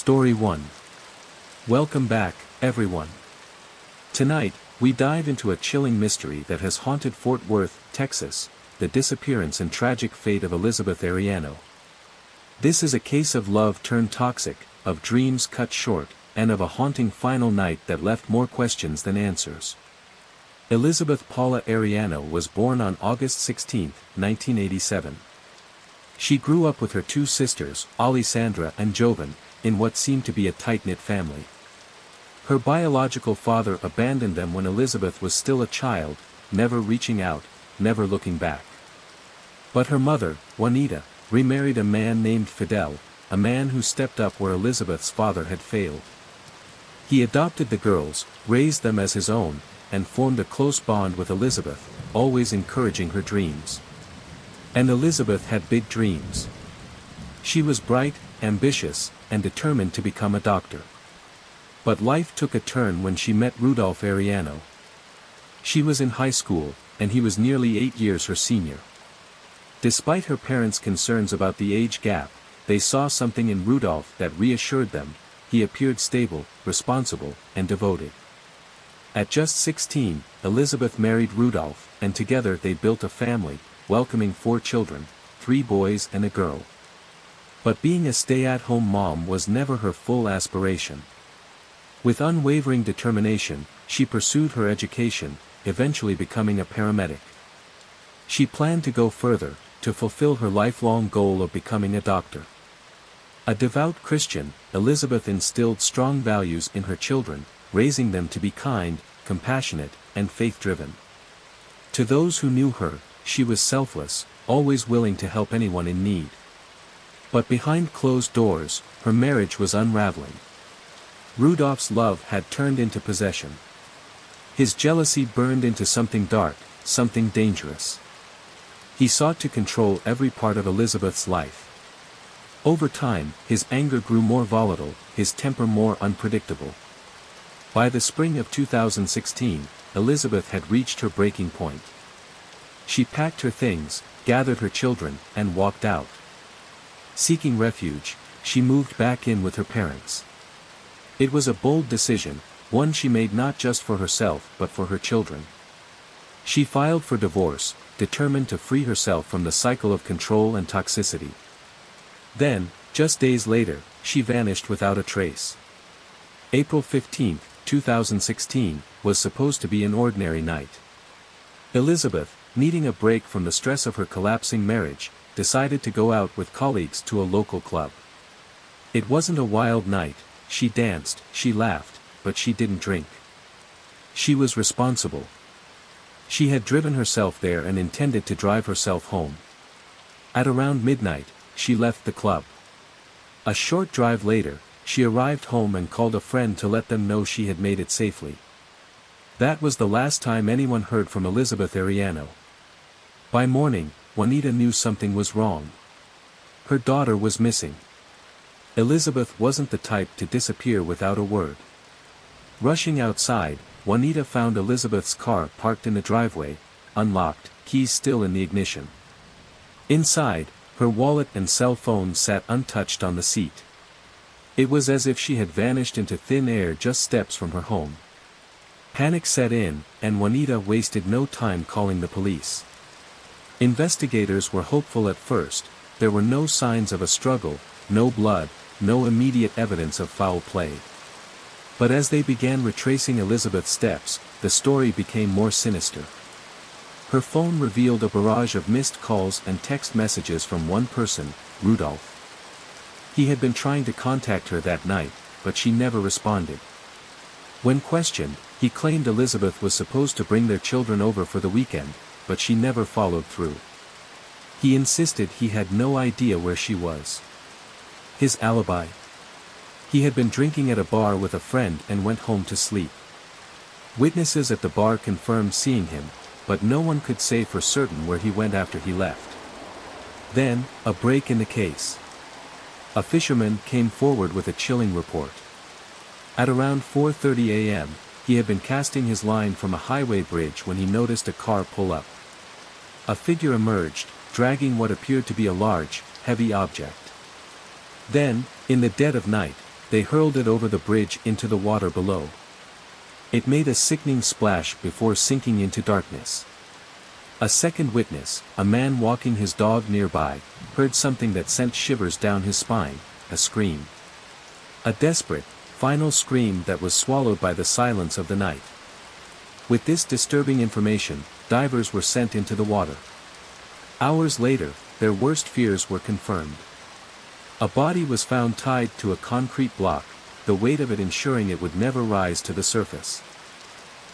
Story 1. Welcome back, everyone. Tonight, we dive into a chilling mystery that has haunted Fort Worth, Texas, the disappearance and tragic fate of Elizabeth Arellano. This is a case of love turned toxic, of dreams cut short, and of a haunting final night that left more questions than answers. Elizabeth Paula Arellano was born on August 16, 1987. She grew up with her two sisters, Alessandra and Jovan, in what seemed to be a tight-knit family. Her biological father abandoned them when Elizabeth was still a child, never reaching out, never looking back. But her mother, Juanita, remarried a man named Fidel, a man who stepped up where Elizabeth's father had failed. He adopted the girls, raised them as his own, and formed a close bond with Elizabeth, always encouraging her dreams. And Elizabeth had big dreams. She was bright, ambitious, and determined to become a doctor. But life took a turn when she met Rudolph Arellano. She was in high school, and he was nearly 8 years her senior. Despite her parents' concerns about the age gap, they saw something in Rudolph that reassured them. He appeared stable, responsible, and devoted. At just 16, Elizabeth married Rudolph, and together they built a family, welcoming 4 children, 3 boys and a girl. But being a stay-at-home mom was never her full aspiration. With unwavering determination, she pursued her education, eventually becoming a paramedic. She planned to go further, to fulfill her lifelong goal of becoming a doctor. A devout Christian, Elizabeth instilled strong values in her children, raising them to be kind, compassionate, and faith-driven. To those who knew her, she was selfless, always willing to help anyone in need. But behind closed doors, her marriage was unraveling. Rudolph's love had turned into possession. His jealousy burned into something dark, something dangerous. He sought to control every part of Elizabeth's life. Over time, his anger grew more volatile, his temper more unpredictable. By the spring of 2016, Elizabeth had reached her breaking point. She packed her things, gathered her children, and walked out. Seeking refuge, she moved back in with her parents. It was a bold decision, one she made not just for herself but for her children. She filed for divorce, determined to free herself from the cycle of control and toxicity. Then, just days later, she vanished without a trace. April 15, 2016, was supposed to be an ordinary night. Elizabeth, needing a break from the stress of her collapsing marriage, decided to go out with colleagues to a local club. It wasn't a wild night, she danced, she laughed, but she didn't drink. She was responsible. She had driven herself there and intended to drive herself home. At around midnight, she left the club. A short drive later, she arrived home and called a friend to let them know she had made it safely. That was the last time anyone heard from Elizabeth Arellano. By morning, Juanita knew something was wrong. Her daughter was missing. Elizabeth wasn't the type to disappear without a word. Rushing outside, Juanita found Elizabeth's car parked in the driveway, unlocked, keys still in the ignition. Inside, her wallet and cell phone sat untouched on the seat. It was as if she had vanished into thin air just steps from her home. Panic set in, and Juanita wasted no time calling the police. Investigators were hopeful at first. There were no signs of a struggle, no blood, no immediate evidence of foul play. But as they began retracing Elizabeth's steps, the story became more sinister. Her phone revealed a barrage of missed calls and text messages from one person, Rudolph. He had been trying to contact her that night, but she never responded. When questioned, he claimed Elizabeth was supposed to bring their children over for the weekend, but she never followed through. He insisted he had no idea where she was. His alibi? He had been drinking at a bar with a friend and went home to sleep. Witnesses at the bar confirmed seeing him, but no one could say for certain where he went after he left. Then, a break in the case. A fisherman came forward with a chilling report. At around 4:30 a.m., he had been casting his line from a highway bridge when he noticed a car pull up. A figure emerged, dragging what appeared to be a large, heavy object. Then, in the dead of night, they hurled it over the bridge into the water below. It made a sickening splash before sinking into darkness. A second witness, a man walking his dog nearby, heard something that sent shivers down his spine, a scream. A desperate, final scream that was swallowed by the silence of the night. With this disturbing information, divers were sent into the water. Hours later, their worst fears were confirmed. A body was found tied to a concrete block, the weight of it ensuring it would never rise to the surface.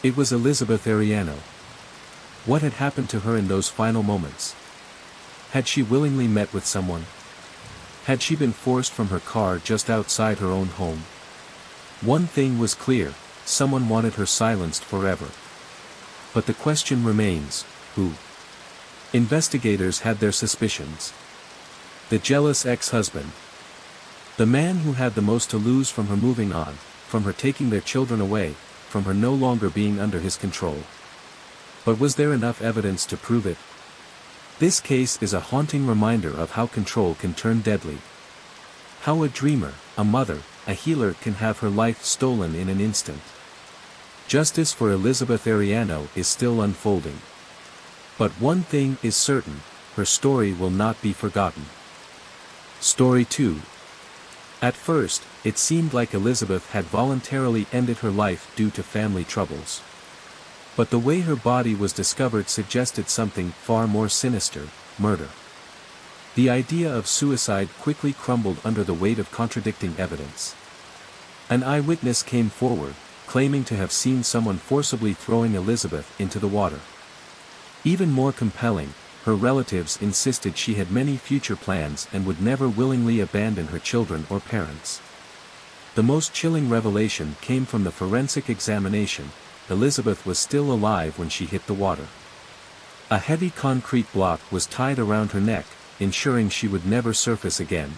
It was Elizabeth Ariano. What had happened to her in those final moments? Had she willingly met with someone? Had she been forced from her car just outside her own home? One thing was clear, someone wanted her silenced forever. But the question remains, who? Investigators had their suspicions. The jealous ex-husband. The man who had the most to lose from her moving on, from her taking their children away, from her no longer being under his control. But was there enough evidence to prove it? This case is a haunting reminder of how control can turn deadly. How a dreamer, a mother, a healer can have her life stolen in an instant. Justice for Elizabeth Ariano is still unfolding. But one thing is certain, her story will not be forgotten. Story 2. At first, it seemed like Elizabeth had voluntarily ended her life due to family troubles. But the way her body was discovered suggested something far more sinister, murder. The idea of suicide quickly crumbled under the weight of contradicting evidence. An eyewitness came forward, claiming to have seen someone forcibly throwing Elizabeth into the water. Even more compelling, her relatives insisted she had many future plans and would never willingly abandon her children or parents. The most chilling revelation came from the forensic examination. Elizabeth was still alive when she hit the water. A heavy concrete block was tied around her neck, ensuring she would never surface again.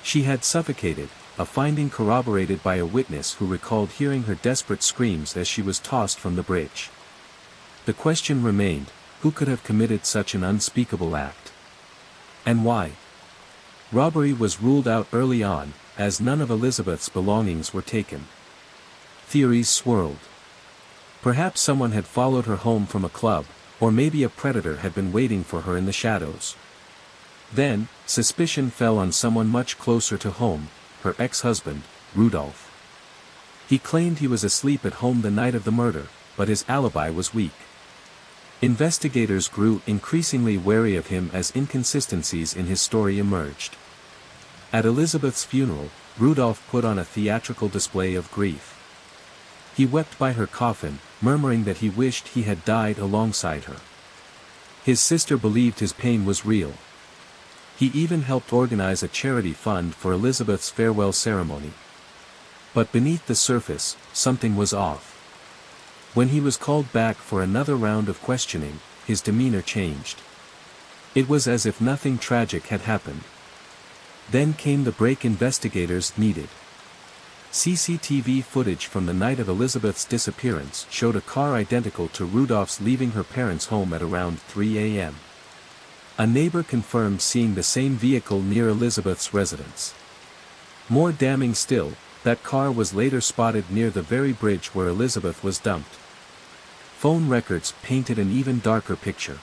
She had suffocated, a finding corroborated by a witness who recalled hearing her desperate screams as she was tossed from the bridge. The question remained, who could have committed such an unspeakable act? And why? Robbery was ruled out early on, as none of Elizabeth's belongings were taken. Theories swirled. Perhaps someone had followed her home from a club, or maybe a predator had been waiting for her in the shadows. Then, suspicion fell on someone much closer to home, her ex-husband, Rudolph. He claimed he was asleep at home the night of the murder, but his alibi was weak. Investigators grew increasingly wary of him as inconsistencies in his story emerged. At Elizabeth's funeral, Rudolph put on a theatrical display of grief. He wept by her coffin, murmuring that he wished he had died alongside her. His sister believed his pain was real. He even helped organize a charity fund for Elizabeth's farewell ceremony. But beneath the surface, something was off. When he was called back for another round of questioning, his demeanor changed. It was as if nothing tragic had happened. Then came the break investigators needed. CCTV footage from the night of Elizabeth's disappearance showed a car identical to Rudolph's leaving her parents' home at around 3 a.m. A neighbor confirmed seeing the same vehicle near Elizabeth's residence. More damning still, that car was later spotted near the very bridge where Elizabeth was dumped. Phone records painted an even darker picture.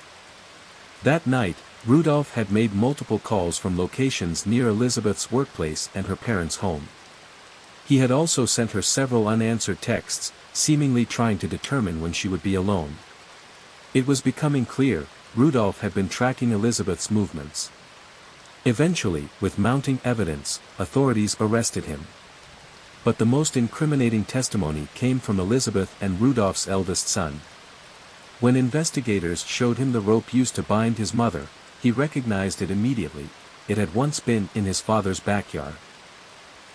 That night, Rudolph had made multiple calls from locations near Elizabeth's workplace and her parents' home. He had also sent her several unanswered texts, seemingly trying to determine when she would be alone. It was becoming clear, Rudolph had been tracking Elizabeth's movements. Eventually, with mounting evidence, authorities arrested him. But the most incriminating testimony came from Elizabeth and Rudolph's eldest son. When investigators showed him the rope used to bind his mother, he recognized it immediately. It had once been in his father's backyard.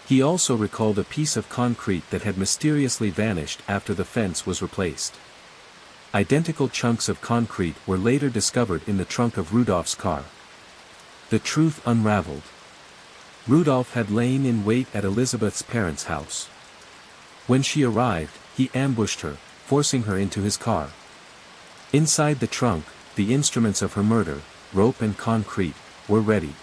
He also recalled a piece of concrete that had mysteriously vanished after the fence was replaced. Identical chunks of concrete were later discovered in the trunk of Rudolph's car. The truth unraveled. Rudolph had lain in wait at Elizabeth's parents' house. When she arrived, he ambushed her, forcing her into his car. Inside the trunk, the instruments of her murder, rope and concrete, were ready.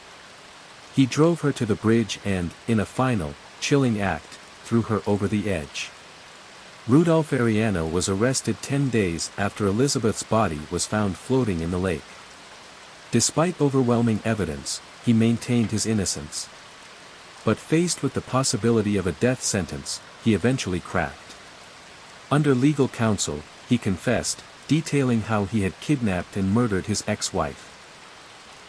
He drove her to the bridge and, in a final, chilling act, threw her over the edge. Rudolph Ariano was arrested 10 days after Elizabeth's body was found floating in the lake. Despite overwhelming evidence, he maintained his innocence. But faced with the possibility of a death sentence, he eventually cracked. Under legal counsel, he confessed, detailing how he had kidnapped and murdered his ex-wife.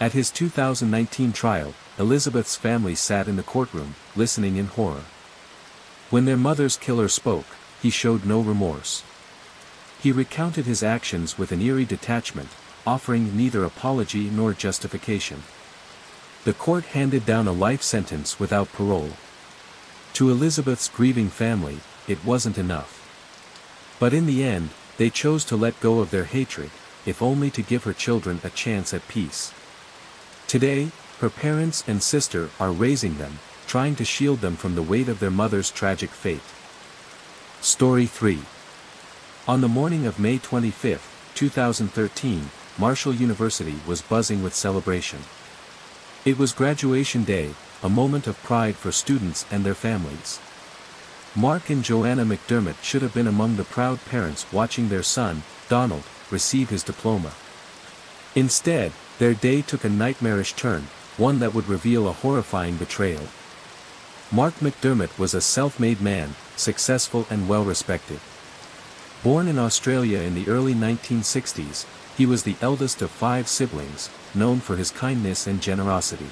At his 2019 trial, Elizabeth's family sat in the courtroom, listening in horror. When their mother's killer spoke, he showed no remorse. He recounted his actions with an eerie detachment, offering neither apology nor justification. The court handed down a life sentence without parole. To Elizabeth's grieving family, it wasn't enough. But in the end, they chose to let go of their hatred, if only to give her children a chance at peace. Today, her parents and sister are raising them, trying to shield them from the weight of their mother's tragic fate. Story 3. On the morning of May 25, 2013, Marshall University was buzzing with celebration. It was graduation day, a moment of pride for students and their families. Mark and Joanna McDermott should have been among the proud parents watching their son, Donald, receive his diploma. Instead, their day took a nightmarish turn, one that would reveal a horrifying betrayal. Mark McDermott was a self-made man, successful and well-respected. Born in Australia in the early 1960s, he was the eldest of 5 siblings, known for his kindness and generosity.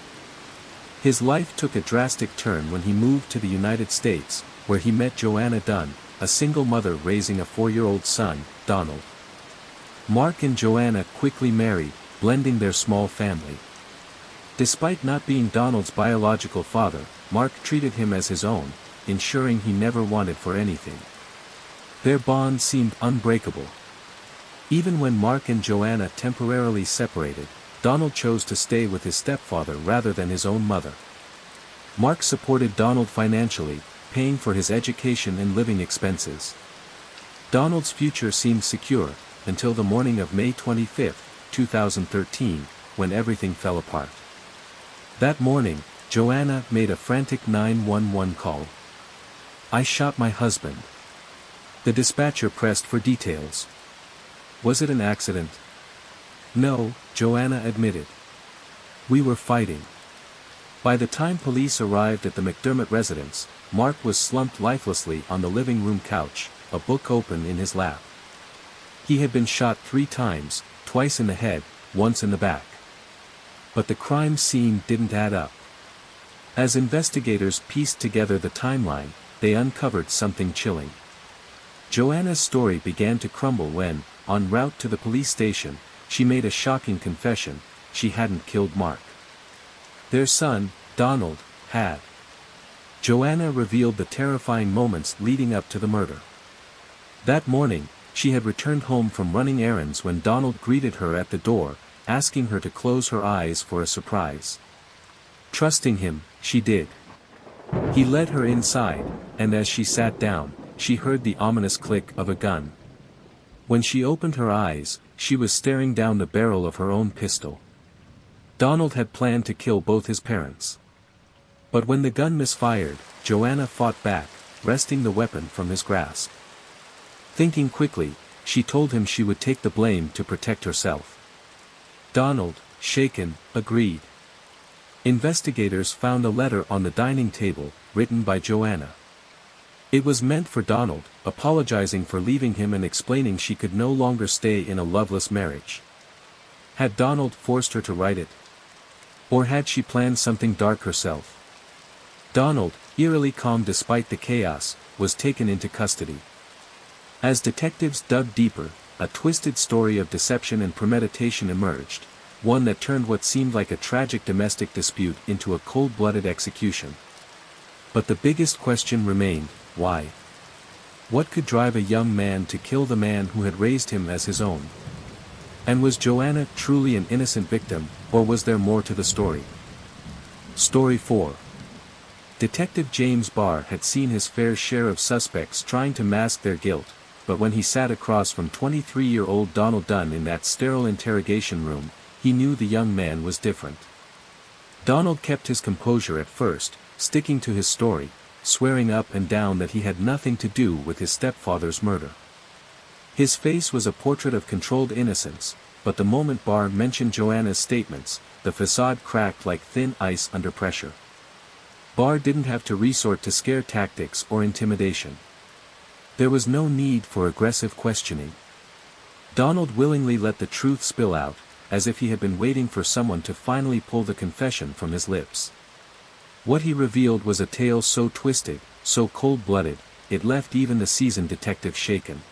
His life took a drastic turn when he moved to the United States, where he met Joanna Dunn, a single mother raising a 4-year-old son, Donald. Mark and Joanna quickly married, blending their small family. Despite not being Donald's biological father, Mark treated him as his own, ensuring he never wanted for anything. Their bond seemed unbreakable. Even when Mark and Joanna temporarily separated, Donald chose to stay with his stepfather rather than his own mother. Mark supported Donald financially, paying for his education and living expenses. Donald's future seemed secure, until the morning of May 25, 2013, when everything fell apart. That morning, Joanna made a frantic 911 call. "I shot my husband." The dispatcher pressed for details. "Was it an accident?" "No," Joanna admitted. "We were fighting." By the time police arrived at the McDermott residence, Mark was slumped lifelessly on the living room couch, a book open in his lap. He had been shot 3 times, twice in the head, once in the back. But the crime scene didn't add up. As investigators pieced together the timeline, they uncovered something chilling. Joanna's story began to crumble when, en route to the police station, she made a shocking confession: she hadn't killed Mark. Their son, Donald, had. Joanna revealed the terrifying moments leading up to the murder. That morning, she had returned home from running errands when Donald greeted her at the door, asking her to close her eyes for a surprise. Trusting him, she did. He led her inside, and as she sat down, she heard the ominous click of a gun. When she opened her eyes, she was staring down the barrel of her own pistol. Donald had planned to kill both his parents. But when the gun misfired, Joanna fought back, wresting the weapon from his grasp. Thinking quickly, she told him she would take the blame to protect herself. Donald, shaken, agreed. Investigators found a letter on the dining table, written by Joanna. It was meant for Donald, apologizing for leaving him and explaining she could no longer stay in a loveless marriage. Had Donald forced her to write it? Or had she planned something dark herself? Donald, eerily calm despite the chaos, was taken into custody. As detectives dug deeper, a twisted story of deception and premeditation emerged, one that turned what seemed like a tragic domestic dispute into a cold-blooded execution. But the biggest question remained: why? What could drive a young man to kill the man who had raised him as his own? And was Joanna truly an innocent victim, or was there more to the story? Story 4. Detective James Barr had seen his fair share of suspects trying to mask their guilt, but when he sat across from 23-year-old Donald Dunn in that sterile interrogation room, he knew the young man was different. Donald kept his composure at first, sticking to his story, swearing up and down that he had nothing to do with his stepfather's murder. His face was a portrait of controlled innocence, but the moment Barr mentioned Joanna's statements, the facade cracked like thin ice under pressure. Barr didn't have to resort to scare tactics or intimidation. There was no need for aggressive questioning. Donald willingly let the truth spill out, as if he had been waiting for someone to finally pull the confession from his lips. What he revealed was a tale so twisted, so cold-blooded, it left even the seasoned detective shaken.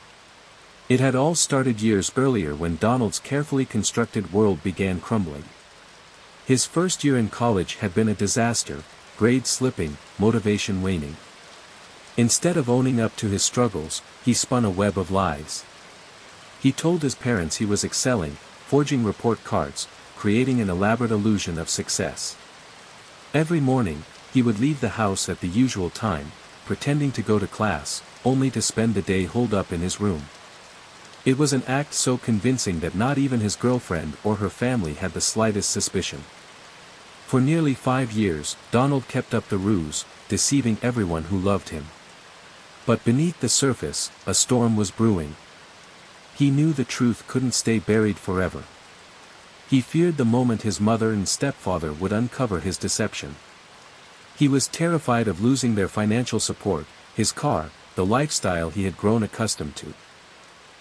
It had all started years earlier when Donald's carefully constructed world began crumbling. His first year in college had been a disaster, grades slipping, motivation waning. Instead of owning up to his struggles, he spun a web of lies. He told his parents he was excelling, forging report cards, creating an elaborate illusion of success. Every morning, he would leave the house at the usual time, pretending to go to class, only to spend the day holed up in his room. It was an act so convincing that not even his girlfriend or her family had the slightest suspicion. For nearly 5 years, Donald kept up the ruse, deceiving everyone who loved him. But beneath the surface, a storm was brewing. He knew the truth couldn't stay buried forever. He feared the moment his mother and stepfather would uncover his deception. He was terrified of losing their financial support, his car, the lifestyle he had grown accustomed to.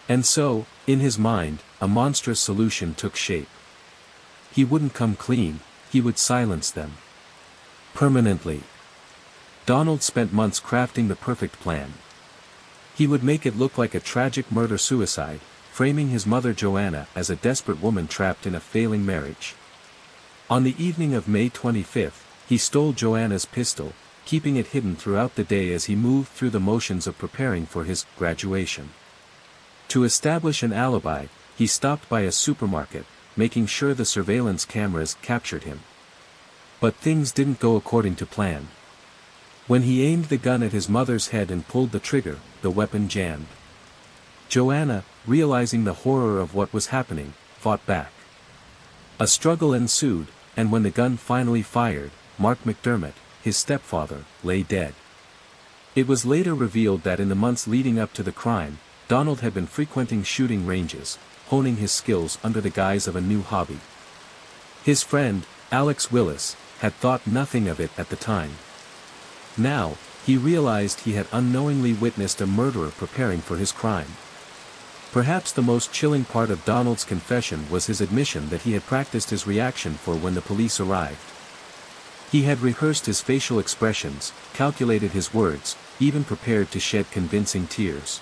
And so, in his mind, a monstrous solution took shape. He wouldn't come clean, he would silence them. Permanently. Donald spent months crafting the perfect plan. He would make it look like a tragic murder-suicide, framing his mother Joanna as a desperate woman trapped in a failing marriage. On the evening of May 25, he stole Joanna's pistol, keeping it hidden throughout the day as he moved through the motions of preparing for his graduation. To establish an alibi, he stopped by a supermarket, making sure the surveillance cameras captured him. But things didn't go according to plan. When he aimed the gun at his mother's head and pulled the trigger, the weapon jammed. Joanna, realizing the horror of what was happening, fought back. A struggle ensued, and when the gun finally fired, Mark McDermott, his stepfather, lay dead. It was later revealed that in the months leading up to the crime, Donald had been frequenting shooting ranges, honing his skills under the guise of a new hobby. His friend, Alex Willis, had thought nothing of it at the time. Now, he realized he had unknowingly witnessed a murderer preparing for his crime. Perhaps the most chilling part of Donald's confession was his admission that he had practiced his reaction for when the police arrived. He had rehearsed his facial expressions, calculated his words, even prepared to shed convincing tears.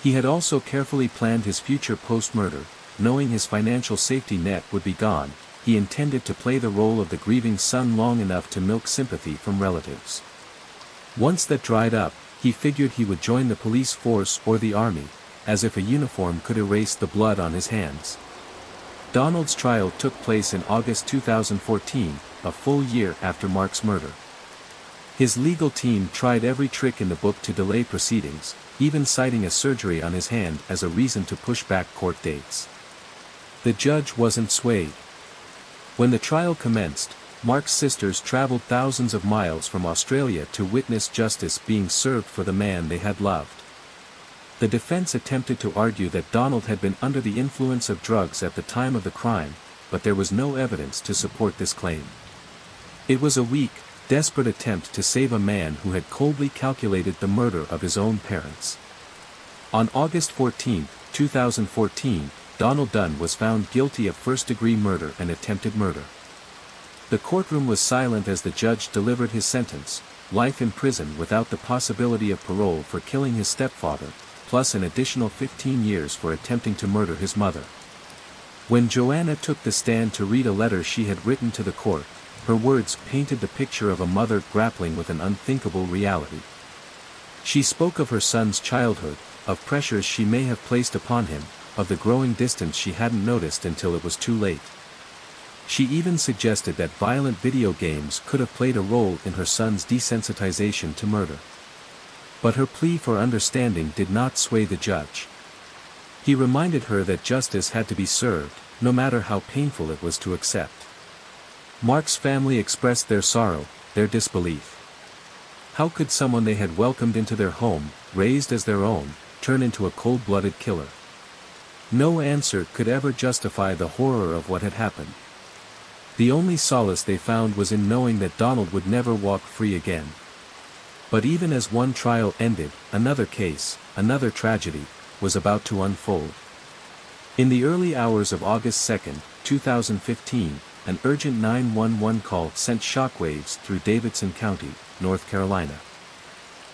He had also carefully planned his future post-murder, knowing his financial safety net would be gone. He intended to play the role of the grieving son long enough to milk sympathy from relatives. Once that dried up, he figured he would join the police force or the army, as if a uniform could erase the blood on his hands. Donald's trial took place in August 2014, a full year after Mark's murder. His legal team tried every trick in the book to delay proceedings, even citing a surgery on his hand as a reason to push back court dates. The judge wasn't swayed. When the trial commenced, Mark's sisters traveled thousands of miles from Australia to witness justice being served for the man they had loved. The defense attempted to argue that Donald had been under the influence of drugs at the time of the crime, but there was no evidence to support this claim. It was a weak, desperate attempt to save a man who had coldly calculated the murder of his own parents. On August 14, 2014, Donald Dunn was found guilty of first-degree murder and attempted murder. The courtroom was silent as the judge delivered his sentence, life in prison without the possibility of parole for killing his stepfather, plus an additional 15 years for attempting to murder his mother. When Joanna took the stand to read a letter she had written to the court, her words painted the picture of a mother grappling with an unthinkable reality. She spoke of her son's childhood, of pressures she may have placed upon him, of the growing distance she hadn't noticed until it was too late. She even suggested that violent video games could have played a role in her son's desensitization to murder. But her plea for understanding did not sway the judge. He reminded her that justice had to be served, no matter how painful it was to accept. Mark's family expressed their sorrow, their disbelief. How could someone they had welcomed into their home, raised as their own, turn into a cold-blooded killer? No answer could ever justify the horror of what had happened. The only solace they found was in knowing that Donald would never walk free again. But even as one trial ended, another case, another tragedy, was about to unfold. In the early hours of August 2, 2015, an urgent 911 call sent shockwaves through Davidson County, North Carolina.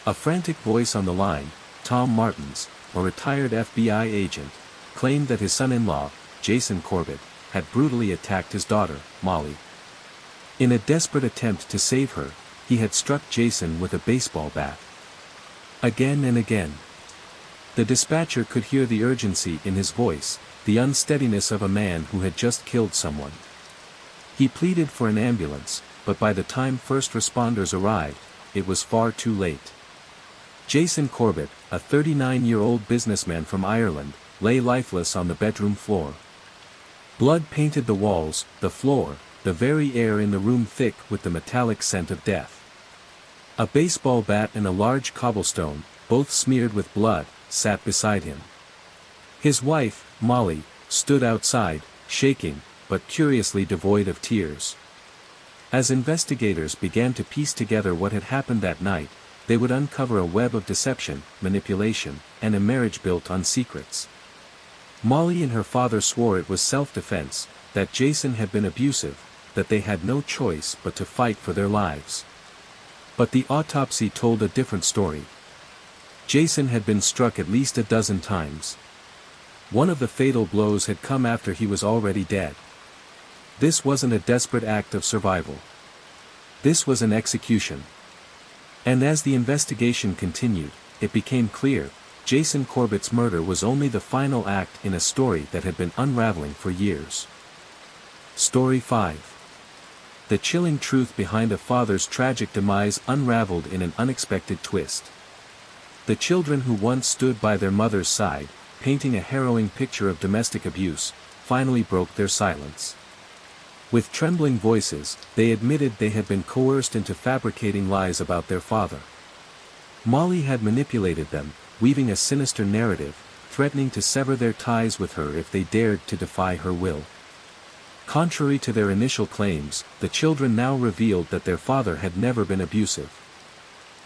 A frantic voice on the line, Tom Martins, a retired FBI agent, claimed that his son-in-law, Jason Corbett, had brutally attacked his daughter, Molly. In a desperate attempt to save her, he had struck Jason with a baseball bat. Again and again. The dispatcher could hear the urgency in his voice, the unsteadiness of a man who had just killed someone. He pleaded for an ambulance, but by the time first responders arrived, it was far too late. Jason Corbett, a 39-year-old businessman from Ireland, lay lifeless on the bedroom floor. Blood painted the walls, the floor, the very air in the room thick with the metallic scent of death. A baseball bat and a large cobblestone, both smeared with blood, sat beside him. His wife, Molly, stood outside, shaking, but curiously devoid of tears. As investigators began to piece together what had happened that night, they would uncover a web of deception, manipulation, and a marriage built on secrets. Molly and her father swore it was self-defense, that Jason had been abusive, that they had no choice but to fight for their lives. But the autopsy told a different story. Jason had been struck at least a dozen times. One of the fatal blows had come after he was already dead. This wasn't a desperate act of survival. This was an execution. And as the investigation continued, it became clear, Jason Corbett's murder was only the final act in a story that had been unraveling for years. Story 5. The chilling truth behind a father's tragic demise unraveled in an unexpected twist. The children who once stood by their mother's side, painting a harrowing picture of domestic abuse, finally broke their silence. With trembling voices, they admitted they had been coerced into fabricating lies about their father. Molly had manipulated them, weaving a sinister narrative, threatening to sever their ties with her if they dared to defy her will. Contrary to their initial claims, the children now revealed that their father had never been abusive.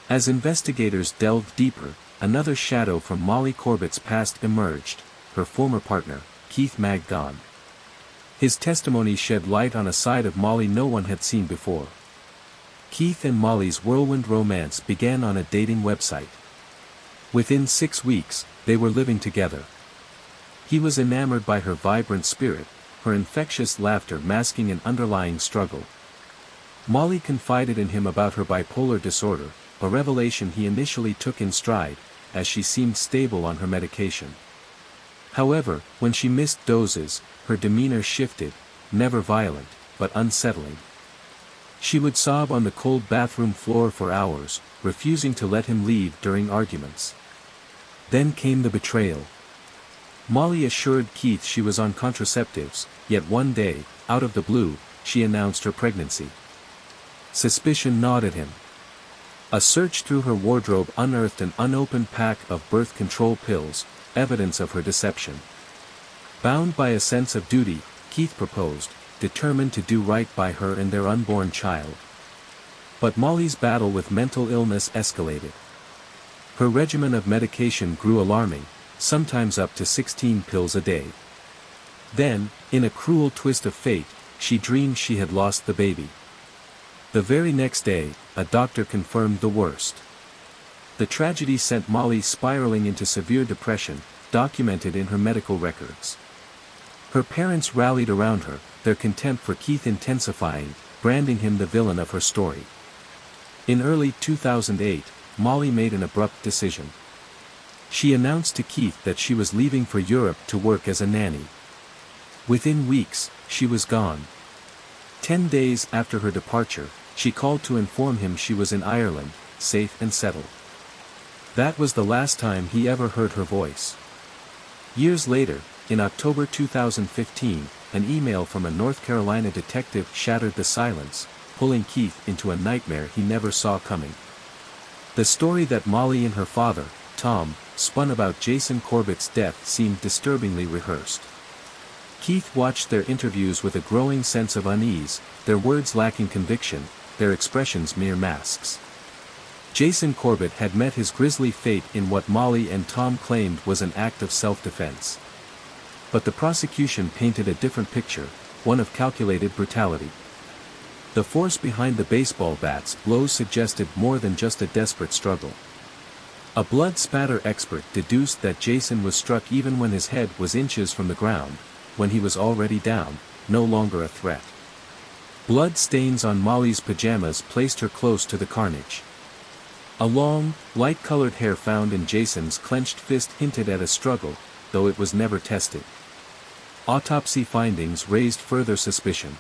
As investigators delved deeper, another shadow from Molly Corbett's past emerged, her former partner, Keith Magdon. His testimony shed light on a side of Molly no one had seen before. Keith and Molly's whirlwind romance began on a dating website. Within 6 weeks, they were living together. He was enamored by her vibrant spirit, her infectious laughter masking an underlying struggle. Molly confided in him about her bipolar disorder, a revelation he initially took in stride, as she seemed stable on her medication. However, when she missed doses, her demeanor shifted, never violent, but unsettling. She would sob on the cold bathroom floor for hours, refusing to let him leave during arguments. Then came the betrayal. Molly assured Keith she was on contraceptives, yet one day, out of the blue, she announced her pregnancy. Suspicion gnawed at him. A search through her wardrobe unearthed an unopened pack of birth control pills, evidence of her deception. Bound by a sense of duty, Keith proposed, determined to do right by her and their unborn child. But Molly's battle with mental illness escalated. Her regimen of medication grew alarming, sometimes up to 16 pills a day. Then, in a cruel twist of fate, she dreamed she had lost the baby. The very next day, a doctor confirmed the worst. The tragedy sent Molly spiraling into severe depression, documented in her medical records. Her parents rallied around her, their contempt for Keith intensifying, branding him the villain of her story. In early 2008, Molly made an abrupt decision. She announced to Keith that she was leaving for Europe to work as a nanny. Within weeks, she was gone. 10 days after her departure, she called to inform him she was in Ireland, safe and settled. That was the last time he ever heard her voice. Years later, in October 2015, an email from a North Carolina detective shattered the silence, pulling Keith into a nightmare he never saw coming. The story that Molly and her father, Tom, spun about Jason Corbett's death seemed disturbingly rehearsed. Keith watched their interviews with a growing sense of unease, their words lacking conviction, their expressions mere masks. Jason Corbett had met his grisly fate in what Molly and Tom claimed was an act of self-defense. But the prosecution painted a different picture, one of calculated brutality. The force behind the baseball bat's blows suggested more than just a desperate struggle. A blood spatter expert deduced that Jason was struck even when his head was inches from the ground, when he was already down, no longer a threat. Blood stains on Molly's pajamas placed her close to the carnage. A long, light-colored hair found in Jason's clenched fist hinted at a struggle, though it was never tested. Autopsy findings raised further suspicion.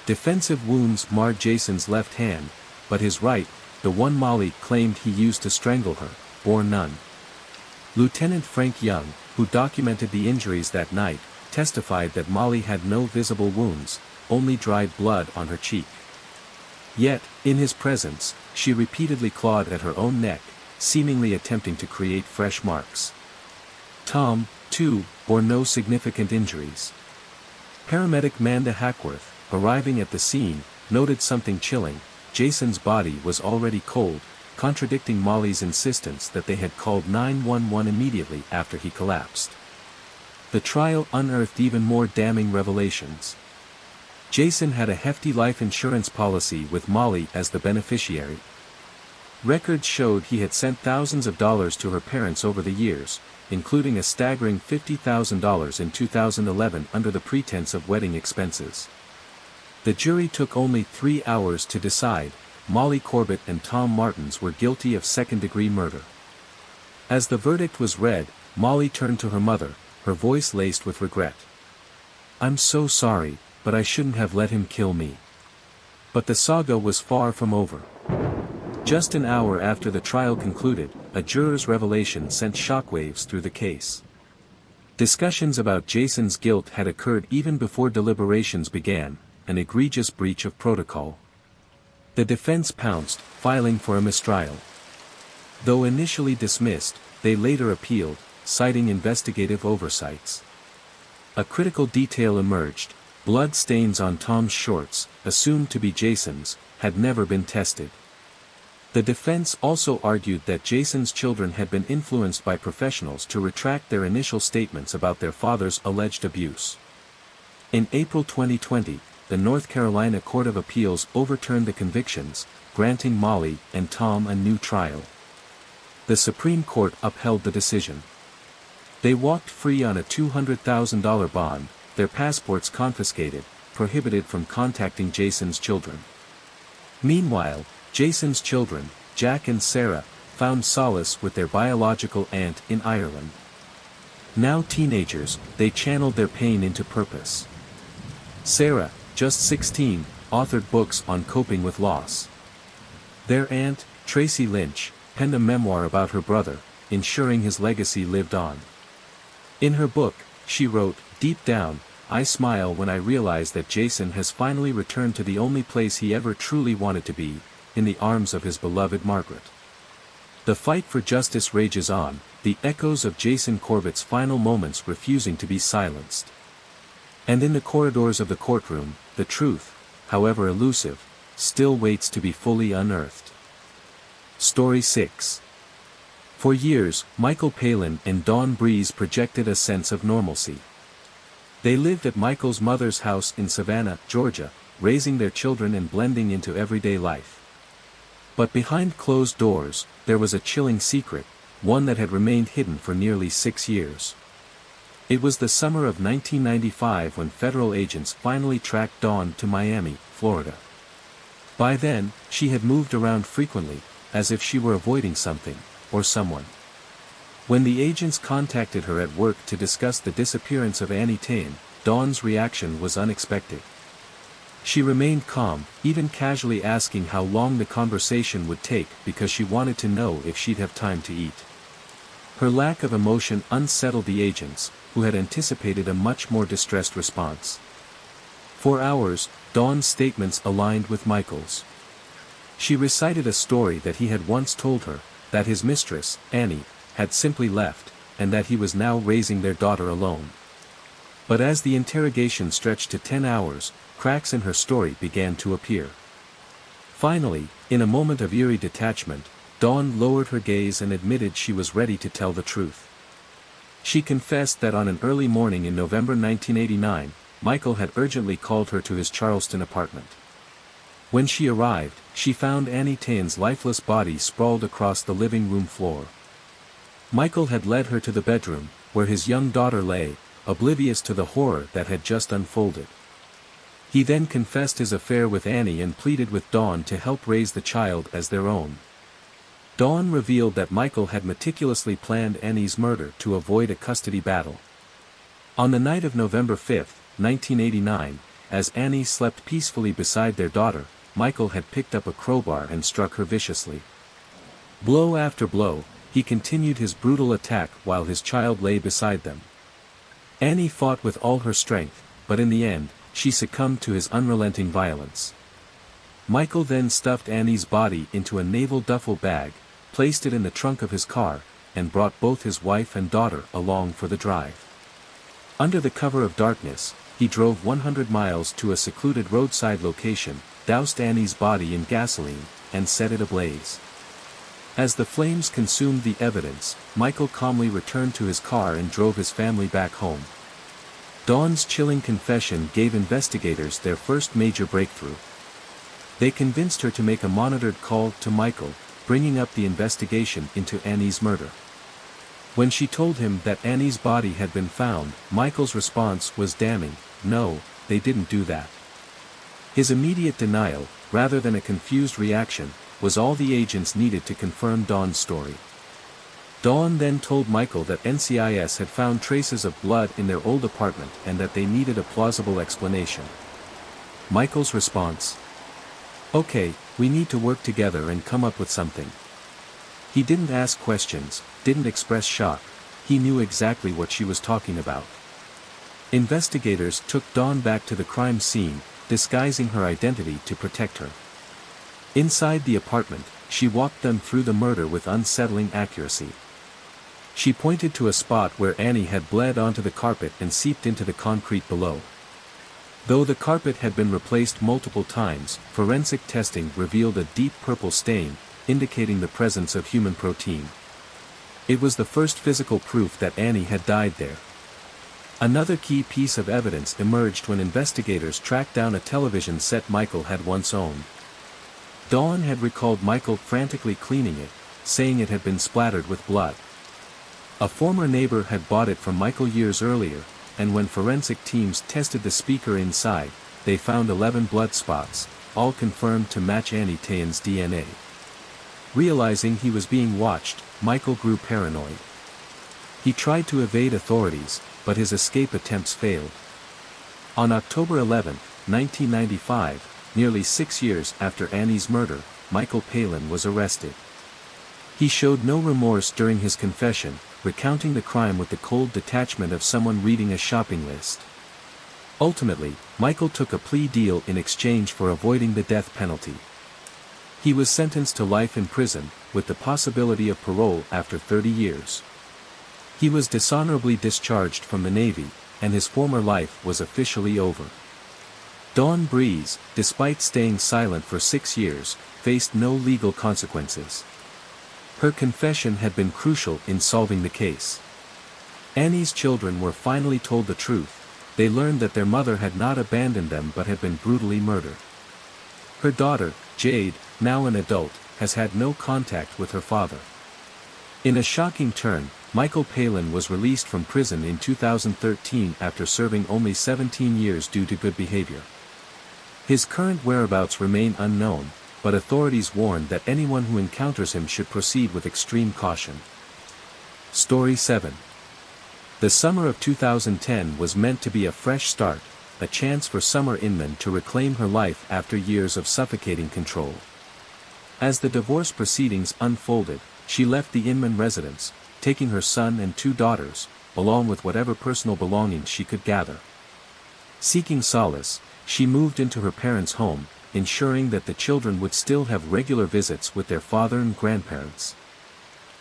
Defensive wounds marred Jason's left hand, but his right, the one Molly claimed he used to strangle her, bore none. Lieutenant Frank Young, who documented the injuries that night, testified that Molly had no visible wounds, only dried blood on her cheek. Yet, in his presence, she repeatedly clawed at her own neck, seemingly attempting to create fresh marks. Tom, too, bore no significant injuries. Paramedic Manda Hackworth, arriving at the scene, noted something chilling: Jason's body was already cold, contradicting Molly's insistence that they had called 911 immediately after he collapsed. The trial unearthed even more damning revelations. Jason had a hefty life insurance policy with Molly as the beneficiary. Records showed he had sent thousands of dollars to her parents over the years, including a staggering $50,000 in 2011 under the pretense of wedding expenses. The jury took only 3 hours to decide: Molly Corbett and Tom Martins were guilty of second-degree murder. As the verdict was read, Molly turned to her mother, her voice laced with regret. "I'm so sorry, but I shouldn't have let him kill me." But the saga was far from over. Just an hour after the trial concluded, a juror's revelation sent shockwaves through the case. Discussions about Jason's guilt had occurred even before deliberations began, an egregious breach of protocol. The defense pounced, filing for a mistrial. Though initially dismissed, they later appealed, citing investigative oversights. A critical detail emerged: blood stains on Tom's shorts, assumed to be Jason's, had never been tested. The defense also argued that Jason's children had been influenced by professionals to retract their initial statements about their father's alleged abuse. In April 2020, the North Carolina Court of Appeals overturned the convictions, granting Molly and Tom a new trial. The Supreme Court upheld the decision. They walked free on a $200,000 bond, their passports confiscated, prohibited from contacting Jason's children. Meanwhile, Jason's children, Jack and Sarah, found solace with their biological aunt in Ireland. Now teenagers, they channeled their pain into purpose. Sarah, just 16, authored books on coping with loss. Their aunt, Tracy Lynch, penned a memoir about her brother, ensuring his legacy lived on. In her book, she wrote, "Deep down, I smile when I realize that Jason has finally returned to the only place he ever truly wanted to be, in the arms of his beloved Margaret." The fight for justice rages on, the echoes of Jason Corbett's final moments refusing to be silenced. And in the corridors of the courtroom, the truth, however elusive, still waits to be fully unearthed. Story 6. For years, Michael Palin and Dawn Breeze projected a sense of normalcy. They lived at Michael's mother's house in Savannah, Georgia, raising their children and blending into everyday life. But behind closed doors, there was a chilling secret, one that had remained hidden for nearly 6 years. It was the summer of 1995 when federal agents finally tracked Dawn to Miami, Florida. By then, she had moved around frequently, as if she were avoiding something, or someone. When the agents contacted her at work to discuss the disappearance of Annie Tane, Dawn's reaction was unexpected. She remained calm, even casually asking how long the conversation would take because she wanted to know if she'd have time to eat. Her lack of emotion unsettled the agents, who had anticipated a much more distressed response. For hours, Dawn's statements aligned with Michael's. She recited a story that he had once told her, that his mistress, Annie, had simply left, and that he was now raising their daughter alone. But as the interrogation stretched to 10 hours, cracks in her story began to appear. Finally, in a moment of eerie detachment, Dawn lowered her gaze and admitted she was ready to tell the truth. She confessed that on an early morning in November 1989, Michael had urgently called her to his Charleston apartment. When she arrived, she found Annie Tayen's lifeless body sprawled across the living room floor. Michael had led her to the bedroom, where his young daughter lay, oblivious to the horror that had just unfolded. He then confessed his affair with Annie and pleaded with Dawn to help raise the child as their own. Dawn revealed that Michael had meticulously planned Annie's murder to avoid a custody battle. On the night of November 5, 1989, as Annie slept peacefully beside their daughter, Michael had picked up a crowbar and struck her viciously. Blow after blow, he continued his brutal attack while his child lay beside them. Annie fought with all her strength, but in the end, she succumbed to his unrelenting violence. Michael then stuffed Annie's body into a naval duffel bag, placed it in the trunk of his car, and brought both his wife and daughter along for the drive. Under the cover of darkness, he drove 100 miles to a secluded roadside location, doused Annie's body in gasoline, and set it ablaze. As the flames consumed the evidence, Michael calmly returned to his car and drove his family back home. Dawn's chilling confession gave investigators their first major breakthrough. They convinced her to make a monitored call to Michael, bringing up the investigation into Annie's murder. When she told him that Annie's body had been found, Michael's response was damning: "No, they didn't do that." His immediate denial, rather than a confused reaction, was all the agents needed to confirm Dawn's story. Dawn then told Michael that NCIS had found traces of blood in their old apartment and that they needed a plausible explanation. Michael's response: "Okay, we need to work together and come up with something." He didn't ask questions, didn't express shock, he knew exactly what she was talking about. Investigators took Dawn back to the crime scene, disguising her identity to protect her. Inside the apartment, she walked them through the murder with unsettling accuracy. She pointed to a spot where Annie had bled onto the carpet and seeped into the concrete below. Though the carpet had been replaced multiple times, forensic testing revealed a deep purple stain, indicating the presence of human protein. It was the first physical proof that Annie had died there. Another key piece of evidence emerged when investigators tracked down a television set Michael had once owned. Dawn had recalled Michael frantically cleaning it, saying it had been splattered with blood. A former neighbor had bought it from Michael years earlier, and when forensic teams tested the speaker inside, they found 11 blood spots, all confirmed to match Annie Tayen's DNA. Realizing he was being watched, Michael grew paranoid. He tried to evade authorities, but his escape attempts failed. On October 11, 1995, nearly 6 years after Annie's murder, Michael Palin was arrested. He showed no remorse during his confession, recounting the crime with the cold detachment of someone reading a shopping list. Ultimately, Michael took a plea deal in exchange for avoiding the death penalty. He was sentenced to life in prison, with the possibility of parole after 30 years. He was dishonorably discharged from the Navy, and his former life was officially over. Dawn Breeze, despite staying silent for 6 years, faced no legal consequences. Her confession had been crucial in solving the case. Annie's children were finally told the truth. They learned that their mother had not abandoned them but had been brutally murdered. Her daughter, Jade, now an adult, has had no contact with her father. In a shocking turn, Michael Palin was released from prison in 2013 after serving only 17 years due to good behavior. His current whereabouts remain unknown, but authorities warn that anyone who encounters him should proceed with extreme caution. Story 7. The summer of 2010 was meant to be a fresh start, a chance for Summer Inman to reclaim her life after years of suffocating control. As the divorce proceedings unfolded, she left the Inman residence, taking her son and 2 daughters, along with whatever personal belongings she could gather. Seeking solace, she moved into her parents' home, ensuring that the children would still have regular visits with their father and grandparents.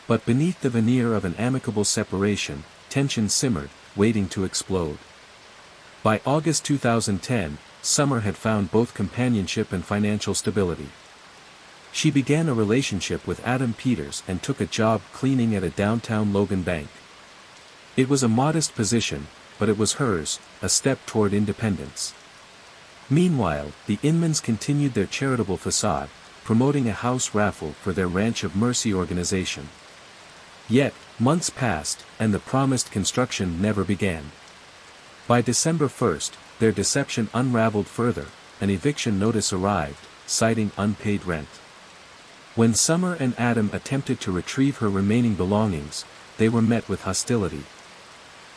But beneath the veneer of an amicable separation, tension simmered, waiting to explode. By August 2010, Summer had found both companionship and financial stability. She began a relationship with Adam Peters and took a job cleaning at a downtown Logan bank. It was a modest position, but it was hers, a step toward independence. Meanwhile, the Inmans continued their charitable facade, promoting a house raffle for their Ranch of Mercy organization. Yet, months passed, and the promised construction never began. By December 1st, their deception unraveled further. An eviction notice arrived, citing unpaid rent. When Summer and Adam attempted to retrieve her remaining belongings, they were met with hostility.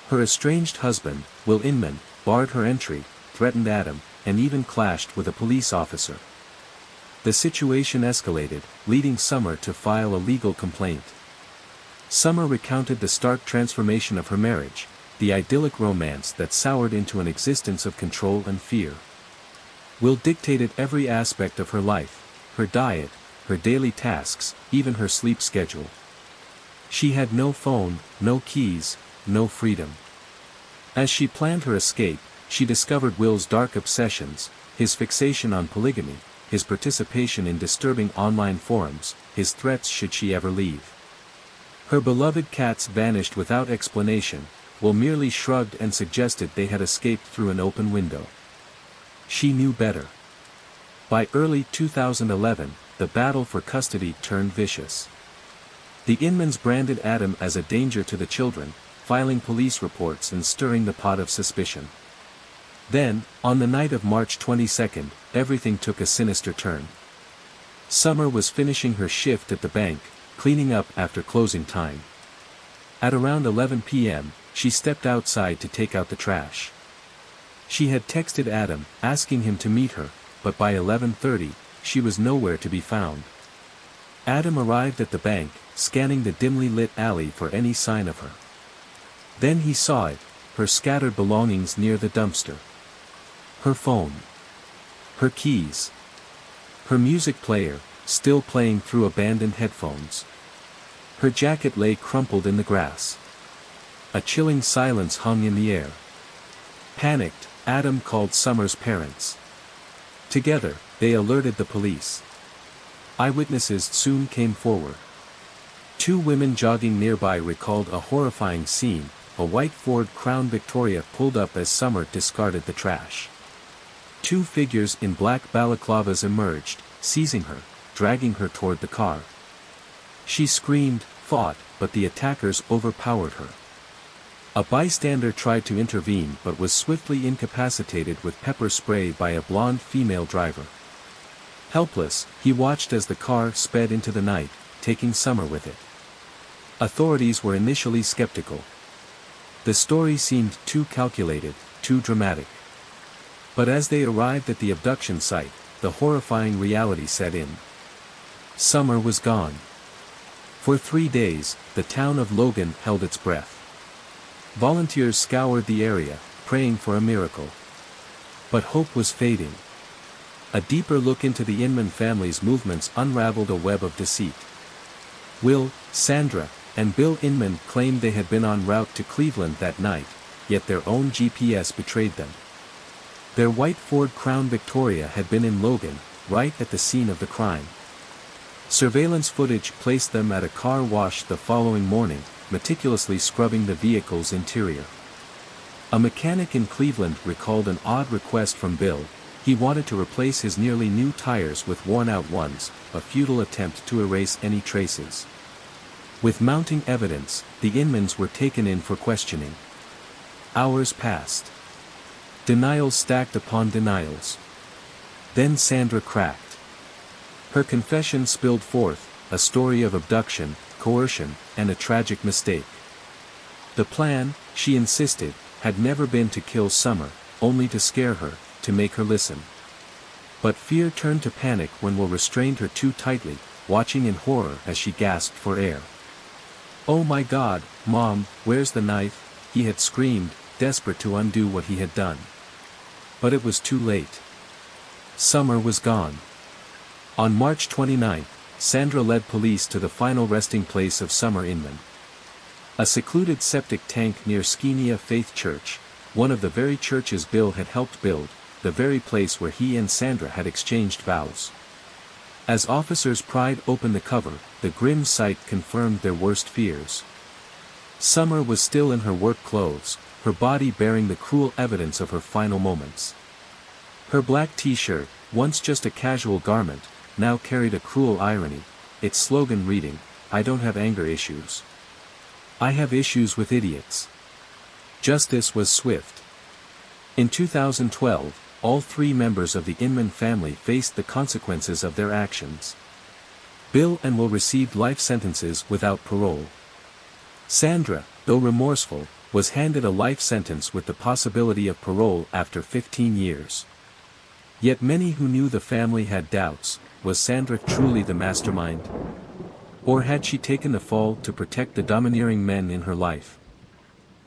Her estranged husband, Will Inman, barred her entry, threatened Adam, and even clashed with a police officer. The situation escalated, leading Summer to file a legal complaint. Summer recounted the stark transformation of her marriage, the idyllic romance that soured into an existence of control and fear. Will dictated every aspect of her life, her diet, her daily tasks, even her sleep schedule. She had no phone, no keys, no freedom. As she planned her escape, she discovered Will's dark obsessions, his fixation on polygamy, his participation in disturbing online forums, his threats should she ever leave. Her beloved cats vanished without explanation, Will merely shrugged and suggested they had escaped through an open window. She knew better. By early 2011, the battle for custody turned vicious. The Inmans branded Adam as a danger to the children, filing police reports and stirring the pot of suspicion. Then, on the night of March 22, everything took a sinister turn. Summer was finishing her shift at the bank, cleaning up after closing time. At around 11 p.m., she stepped outside to take out the trash. She had texted Adam, asking him to meet her, but by 11:30, she was nowhere to be found. Adam arrived at the bank, scanning the dimly lit alley for any sign of her. Then he saw it, her scattered belongings near the dumpster. Her phone. Her keys. Her music player, still playing through abandoned headphones. Her jacket lay crumpled in the grass. A chilling silence hung in the air. Panicked, Adam called Summer's parents. Together, they alerted the police. Eyewitnesses soon came forward. Two women jogging nearby recalled a horrifying scene. A white Ford Crown Victoria pulled up as Summer discarded the trash. Two figures in black balaclavas emerged, seizing her, dragging her toward the car. She screamed, fought, but the attackers overpowered her. A bystander tried to intervene but was swiftly incapacitated with pepper spray by a blonde female driver. Helpless, he watched as the car sped into the night, taking Summer with it. Authorities were initially skeptical. The story seemed too calculated, too dramatic. But as they arrived at the abduction site, the horrifying reality set in. Summer was gone. For 3 days, the town of Logan held its breath. Volunteers scoured the area, praying for a miracle. But hope was fading. A deeper look into the Inman family's movements unraveled a web of deceit. Will, Sandra, and Bill Inman claimed they had been en route to Cleveland that night, yet their own GPS betrayed them. Their white Ford Crown Victoria had been in Logan, right at the scene of the crime. Surveillance footage placed them at a car wash the following morning, meticulously scrubbing the vehicle's interior. A mechanic in Cleveland recalled an odd request from Bill. He wanted to replace his nearly new tires with worn-out ones, a futile attempt to erase any traces. With mounting evidence, the Inmans were taken in for questioning. Hours passed. Denials stacked upon denials. Then Sandra cracked. Her confession spilled forth, a story of abduction, coercion, and a tragic mistake. The plan, she insisted, had never been to kill Summer, only to scare her, to make her listen. But fear turned to panic when Will restrained her too tightly, watching in horror as she gasped for air. "Oh my God, Mom, where's the knife?" he had screamed, desperate to undo what he had done. But it was too late. Summer was gone. On March 29, Sandra led police to the final resting place of Summer Inman. A secluded septic tank near Skenia Faith Church, one of the very churches Bill had helped build, the very place where he and Sandra had exchanged vows. As officers pried open the cover, the grim sight confirmed their worst fears. Summer was still in her work clothes, her body bearing the cruel evidence of her final moments. Her black t-shirt, once just a casual garment, now carried a cruel irony, its slogan reading, "I don't have anger issues. I have issues with idiots." Justice was swift. In 2012, all three members of the Inman family faced the consequences of their actions. Bill and Will received life sentences without parole. Sandra, though remorseful, was handed a life sentence with the possibility of parole after 15 years. Yet many who knew the family had doubts, was Sandra truly the mastermind? Or had she taken the fall to protect the domineering men in her life?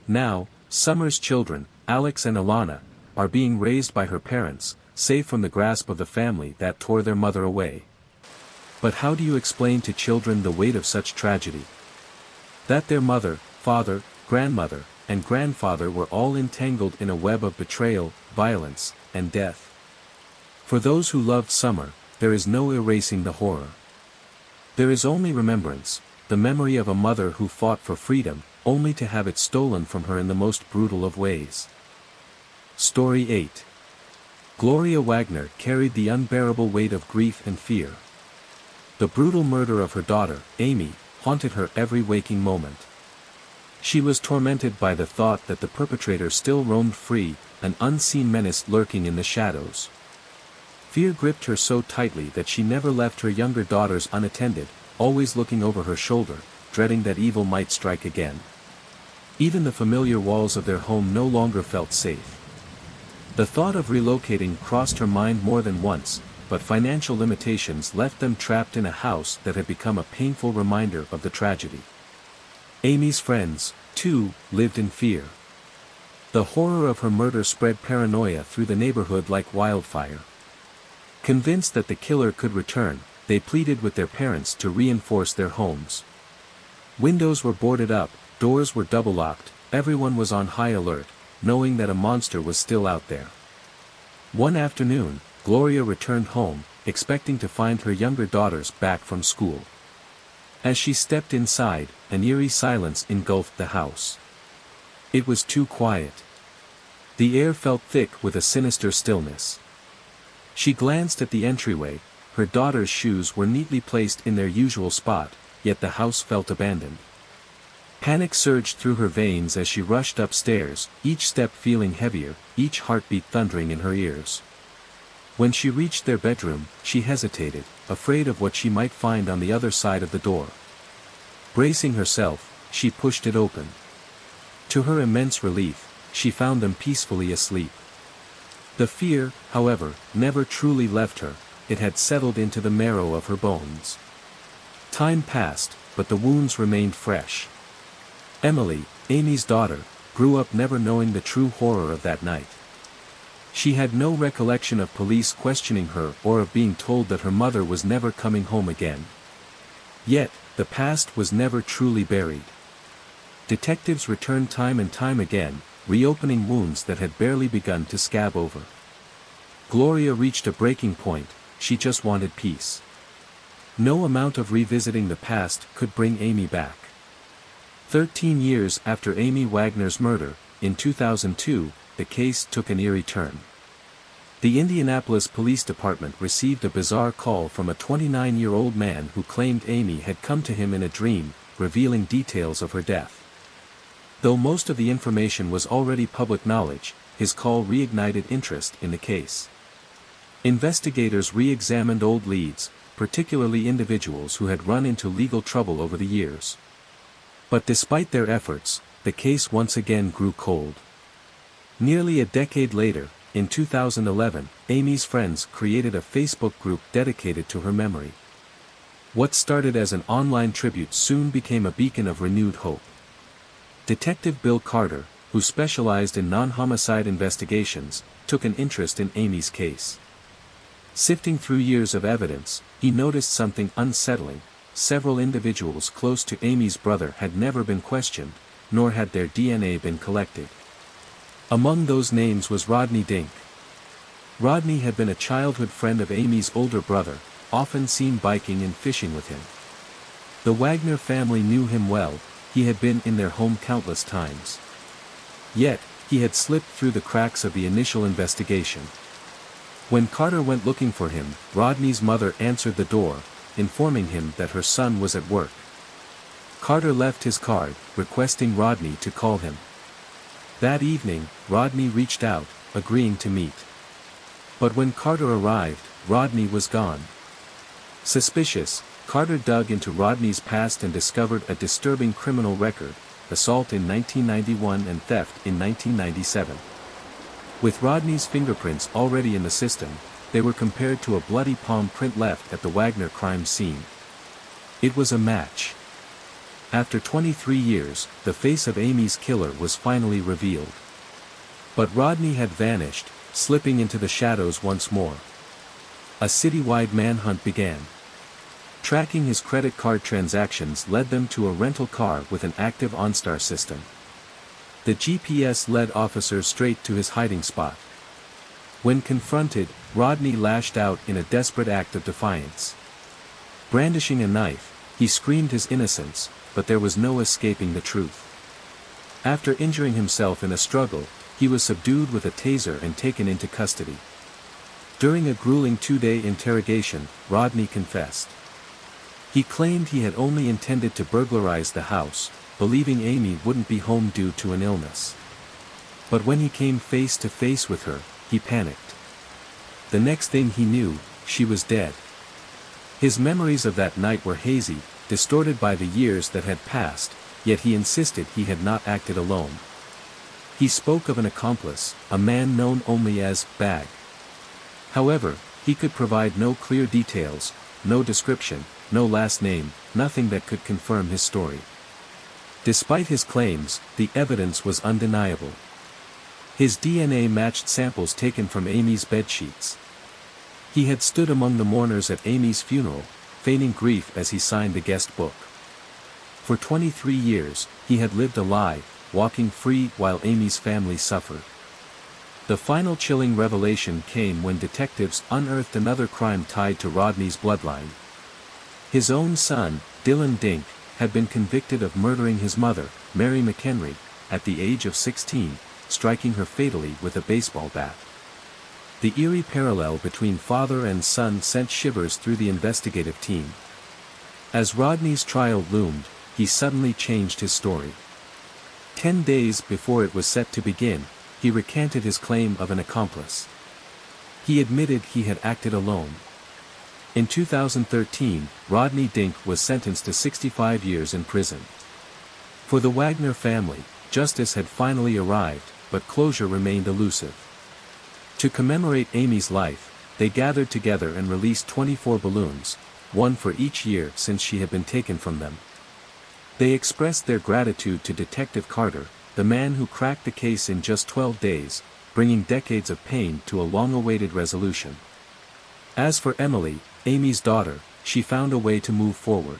Now, Summer's children, Alex and Alana, are being raised by her parents, safe from the grasp of the family that tore their mother away. But how do you explain to children the weight of such tragedy? That their mother, father, grandmother, and grandfather were all entangled in a web of betrayal, violence, and death. For those who loved Summer, there is no erasing the horror. There is only remembrance, the memory of a mother who fought for freedom, only to have it stolen from her in the most brutal of ways. Story 8. Gloria Wagner carried the unbearable weight of grief and fear. The brutal murder of her daughter, Amy, haunted her every waking moment. She was tormented by the thought that the perpetrator still roamed free, an unseen menace lurking in the shadows. Fear gripped her so tightly that she never left her younger daughters unattended, always looking over her shoulder, dreading that evil might strike again. Even the familiar walls of their home no longer felt safe. The thought of relocating crossed her mind more than once, but financial limitations left them trapped in a house that had become a painful reminder of the tragedy. Amy's friends, too, lived in fear. The horror of her murder spread paranoia through the neighborhood like wildfire. Convinced that the killer could return, they pleaded with their parents to reinforce their homes. Windows were boarded up, doors were double-locked, everyone was on high alert, knowing that a monster was still out there. One afternoon, Gloria returned home, expecting to find her younger daughters back from school. As she stepped inside, an eerie silence engulfed the house. It was too quiet. The air felt thick with a sinister stillness. She glanced at the entryway, her daughter's shoes were neatly placed in their usual spot, yet the house felt abandoned. Panic surged through her veins as she rushed upstairs, each step feeling heavier, each heartbeat thundering in her ears. When she reached their bedroom, she hesitated, afraid of what she might find on the other side of the door. Bracing herself, she pushed it open. To her immense relief, she found them peacefully asleep. The fear, however, never truly left her, it had settled into the marrow of her bones. Time passed, but the wounds remained fresh. Emily, Amy's daughter, grew up never knowing the true horror of that night. She had no recollection of police questioning her or of being told that her mother was never coming home again. Yet, the past was never truly buried. Detectives returned time and time again, reopening wounds that had barely begun to scab over. Gloria reached a breaking point, she just wanted peace. No amount of revisiting the past could bring Amy back. 13 years after Amy Wagner's murder, in 2002, the case took an eerie turn. The Indianapolis Police Department received a bizarre call from a 29-year-old man who claimed Amy had come to him in a dream, revealing details of her death. Though most of the information was already public knowledge, his call reignited interest in the case. Investigators re-examined old leads, particularly individuals who had run into legal trouble over the years. But despite their efforts, the case once again grew cold. Nearly a decade later, in 2011, Amy's friends created a Facebook group dedicated to her memory. What started as an online tribute soon became a beacon of renewed hope. Detective Bill Carter, who specialized in non-homicide investigations, took an interest in Amy's case. Sifting through years of evidence, he noticed something unsettling. Several individuals close to Amy's brother had never been questioned, nor had their DNA been collected. Among those names was Rodney Dink. Rodney had been a childhood friend of Amy's older brother, often seen biking and fishing with him. The Wagner family knew him well, he had been in their home countless times. Yet, he had slipped through the cracks of the initial investigation. When Carter went looking for him, Rodney's mother answered the door, informing him that her son was at work. Carter left his card, requesting Rodney to call him. That evening, Rodney reached out, agreeing to meet. But when Carter arrived, Rodney was gone. Suspicious, Carter dug into Rodney's past and discovered a disturbing criminal record: assault in 1991 and theft in 1997. With Rodney's fingerprints already in the system, they were compared to a bloody palm print left at the Wagner crime scene. It was a match. After 23 years, the face of Amy's killer was finally revealed. But Rodney had vanished, slipping into the shadows once more. A citywide manhunt began. Tracking his credit card transactions led them to a rental car with an active OnStar system. The GPS led officers straight to his hiding spot. When confronted, Rodney lashed out in a desperate act of defiance. Brandishing a knife, he screamed his innocence, but there was no escaping the truth. After injuring himself in a struggle, he was subdued with a taser and taken into custody. During a grueling 2-day interrogation, Rodney confessed. He claimed he had only intended to burglarize the house, believing Amy wouldn't be home due to an illness. But when he came face to face with her, he panicked. The next thing he knew, she was dead. His memories of that night were hazy, distorted by the years that had passed, yet he insisted he had not acted alone. He spoke of an accomplice, a man known only as Bag. However, he could provide no clear details, no description, no last name, nothing that could confirm his story. Despite his claims, the evidence was undeniable. His DNA matched samples taken from Amy's bedsheets. He had stood among the mourners at Amy's funeral, feigning grief as he signed the guest book. For 23 years, he had lived a lie, walking free while Amy's family suffered. The final chilling revelation came when detectives unearthed another crime tied to Rodney's bloodline. His own son, Dylan Dink, had been convicted of murdering his mother, Mary McHenry, at the age of 16, striking her fatally with a baseball bat. The eerie parallel between father and son sent shivers through the investigative team. As Rodney's trial loomed, he suddenly changed his story. 10 days before it was set to begin, he recanted his claim of an accomplice. He admitted he had acted alone. In 2013, Rodney Dink was sentenced to 65 years in prison. For the Wagner family, justice had finally arrived, but closure remained elusive. To commemorate Amy's life, they gathered together and released 24 balloons, one for each year since she had been taken from them. They expressed their gratitude to Detective Carter, the man who cracked the case in just 12 days, bringing decades of pain to a long-awaited resolution. As for Emily, Amy's daughter, she found a way to move forward.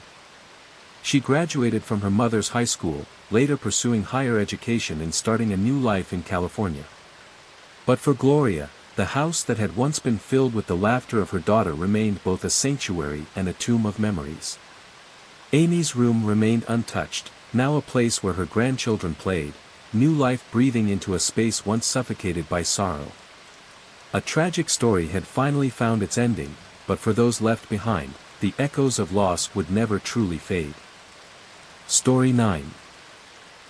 She graduated from her mother's high school, later pursuing higher education and starting a new life in California. But for Gloria, the house that had once been filled with the laughter of her daughter remained both a sanctuary and a tomb of memories. Amy's room remained untouched, now a place where her grandchildren played, new life breathing into a space once suffocated by sorrow. A tragic story had finally found its ending, but for those left behind, the echoes of loss would never truly fade. Story 9.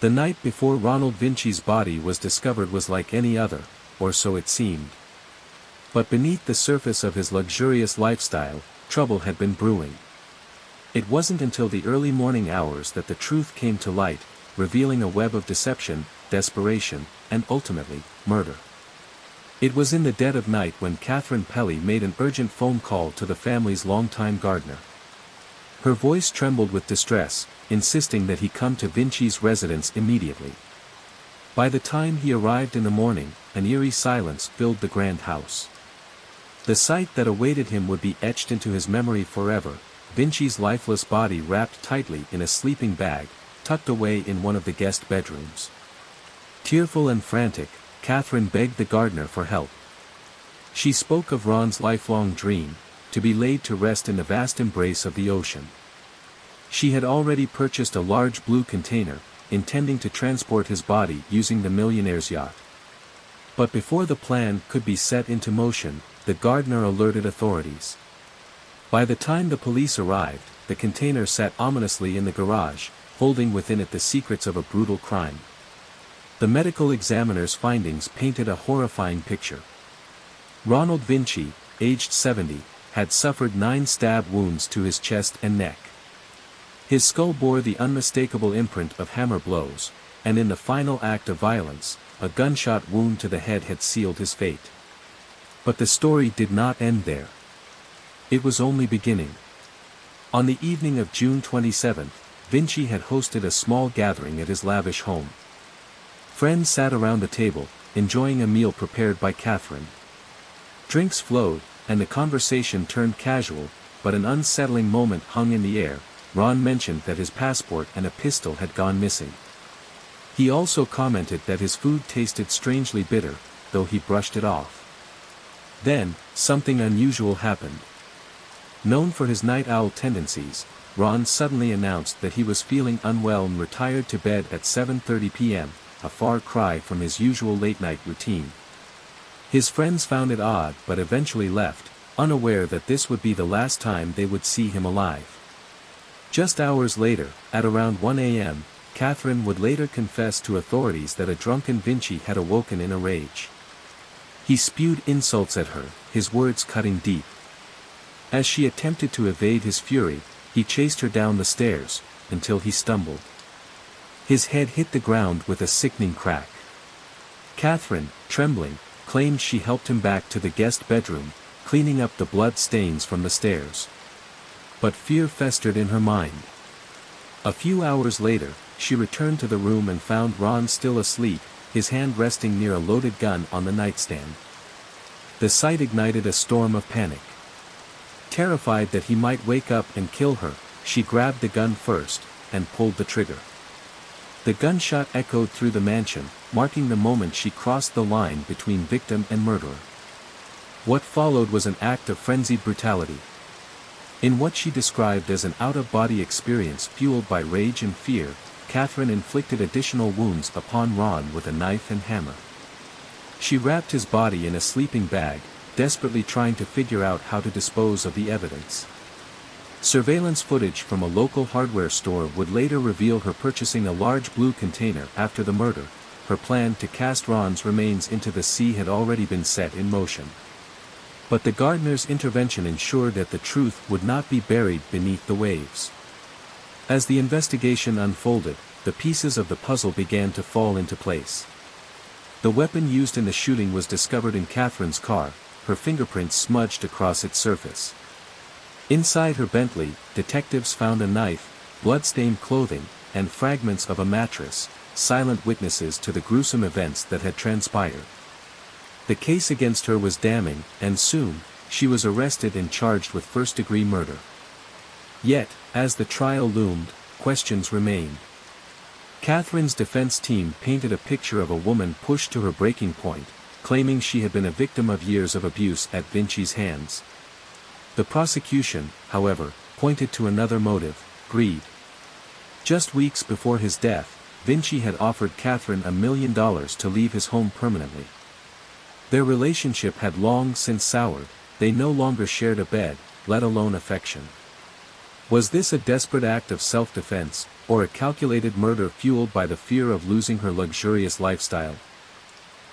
The night before Ronald Vinci's body was discovered was like any other, or so it seemed. But beneath the surface of his luxurious lifestyle, trouble had been brewing. It wasn't until the early morning hours that the truth came to light, revealing a web of deception, desperation, and ultimately, murder. It was in the dead of night when Catherine Pelly made an urgent phone call to the family's longtime gardener. Her voice trembled with distress, insisting that he come to Vinci's residence immediately. By the time he arrived in the morning, an eerie silence filled the grand house. The sight that awaited him would be etched into his memory forever, Vinci's lifeless body wrapped tightly in a sleeping bag, tucked away in one of the guest bedrooms. Tearful and frantic, Catherine begged the gardener for help. She spoke of Ron's lifelong dream, to be laid to rest in the vast embrace of the ocean. She had already purchased a large blue container, intending to transport his body using the millionaire's yacht. But before the plan could be set into motion, the gardener alerted authorities. By the time the police arrived, the container sat ominously in the garage, holding within it the secrets of a brutal crime. The medical examiner's findings painted a horrifying picture. Ronald Vinci, aged 70, had suffered 9 stab wounds to his chest and neck. His skull bore the unmistakable imprint of hammer blows, and in the final act of violence, a gunshot wound to the head had sealed his fate. But the story did not end there. It was only beginning. On the evening of June 27, Vinci had hosted a small gathering at his lavish home. Friends sat around the table, enjoying a meal prepared by Catherine. Drinks flowed, and the conversation turned casual, but an unsettling moment hung in the air. Ron mentioned that his passport and a pistol had gone missing. He also commented that his food tasted strangely bitter, though he brushed it off. Then, something unusual happened. Known for his night owl tendencies, Ron suddenly announced that he was feeling unwell and retired to bed at 7:30 p.m., a far cry from his usual late-night routine. His friends found it odd but eventually left, unaware that this would be the last time they would see him alive. Just hours later, at around 1 a.m., Catherine would later confess to authorities that a drunken Vinci had awoken in a rage. He spewed insults at her, his words cutting deep. As she attempted to evade his fury, he chased her down the stairs, until he stumbled. His head hit the ground with a sickening crack. Catherine, trembling, claimed she helped him back to the guest bedroom, cleaning up the blood stains from the stairs. But fear festered in her mind. A few hours later, she returned to the room and found Ron still asleep, his hand resting near a loaded gun on the nightstand. The sight ignited a storm of panic. Terrified that he might wake up and kill her, she grabbed the gun first, and pulled the trigger. The gunshot echoed through the mansion, marking the moment she crossed the line between victim and murderer. What followed was an act of frenzied brutality. In what she described as an out-of-body experience fueled by rage and fear, Catherine inflicted additional wounds upon Ron with a knife and hammer. She wrapped his body in a sleeping bag, desperately trying to figure out how to dispose of the evidence. Surveillance footage from a local hardware store would later reveal her purchasing a large blue container after the murder. Her plan to cast Ron's remains into the sea had already been set in motion. But the gardener's intervention ensured that the truth would not be buried beneath the waves. As the investigation unfolded, the pieces of the puzzle began to fall into place. The weapon used in the shooting was discovered in Catherine's car, her fingerprints smudged across its surface. Inside her Bentley, detectives found a knife, blood-stained clothing, and fragments of a mattress, silent witnesses to the gruesome events that had transpired. The case against her was damning, and soon, she was arrested and charged with first-degree murder. Yet, as the trial loomed, questions remained. Catherine's defense team painted a picture of a woman pushed to her breaking point, claiming she had been a victim of years of abuse at Vinci's hands. The prosecution, however, pointed to another motive: greed. Just weeks before his death, Vinci had offered Catherine $1 million to leave his home permanently. Their relationship had long since soured, they no longer shared a bed, let alone affection. Was this a desperate act of self-defense, or a calculated murder fueled by the fear of losing her luxurious lifestyle?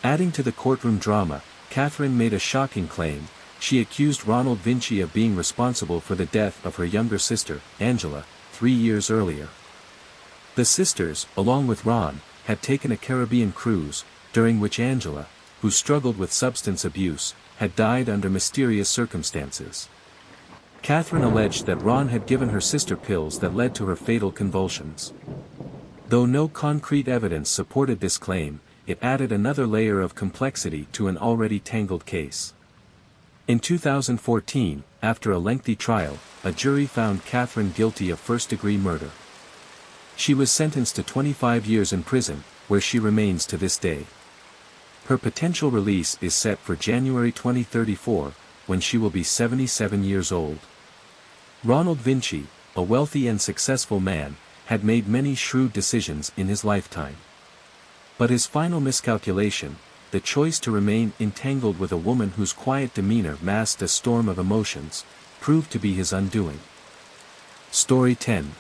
Adding to the courtroom drama, Catherine made a shocking claim. She accused Ronald Vinci of being responsible for the death of her younger sister, Angela, 3 years earlier. The sisters, along with Ron, had taken a Caribbean cruise, during which Angela, who struggled with substance abuse, had died under mysterious circumstances. Catherine alleged that Ron had given her sister pills that led to her fatal convulsions. Though no concrete evidence supported this claim, it added another layer of complexity to an already tangled case. In 2014, after a lengthy trial, a jury found Catherine guilty of first-degree murder. She was sentenced to 25 years in prison, where she remains to this day. Her potential release is set for January 2034, when she will be 77 years old. Ronald Vinci, a wealthy and successful man, had made many shrewd decisions in his lifetime. But his final miscalculation, the choice to remain entangled with a woman whose quiet demeanor masked a storm of emotions, proved to be his undoing. Story 10.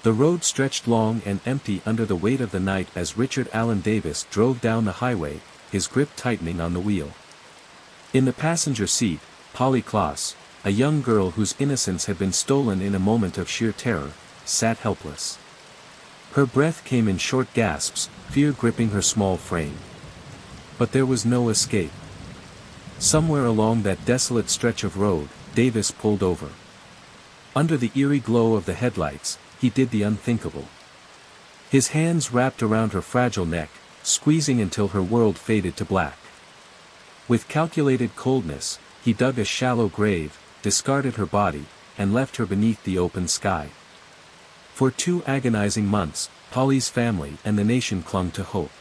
The road stretched long and empty under the weight of the night as Richard Allen Davis drove down the highway, his grip tightening on the wheel. In the passenger seat, Polly Klaas, a young girl whose innocence had been stolen in a moment of sheer terror, sat helpless. Her breath came in short gasps, fear gripping her small frame. But there was no escape. Somewhere along that desolate stretch of road, Davis pulled over. Under the eerie glow of the headlights, he did the unthinkable. His hands wrapped around her fragile neck, squeezing until her world faded to black. With calculated coldness, he dug a shallow grave, discarded her body, and left her beneath the open sky. For 2 agonizing months, Polly's family and the nation clung to hope.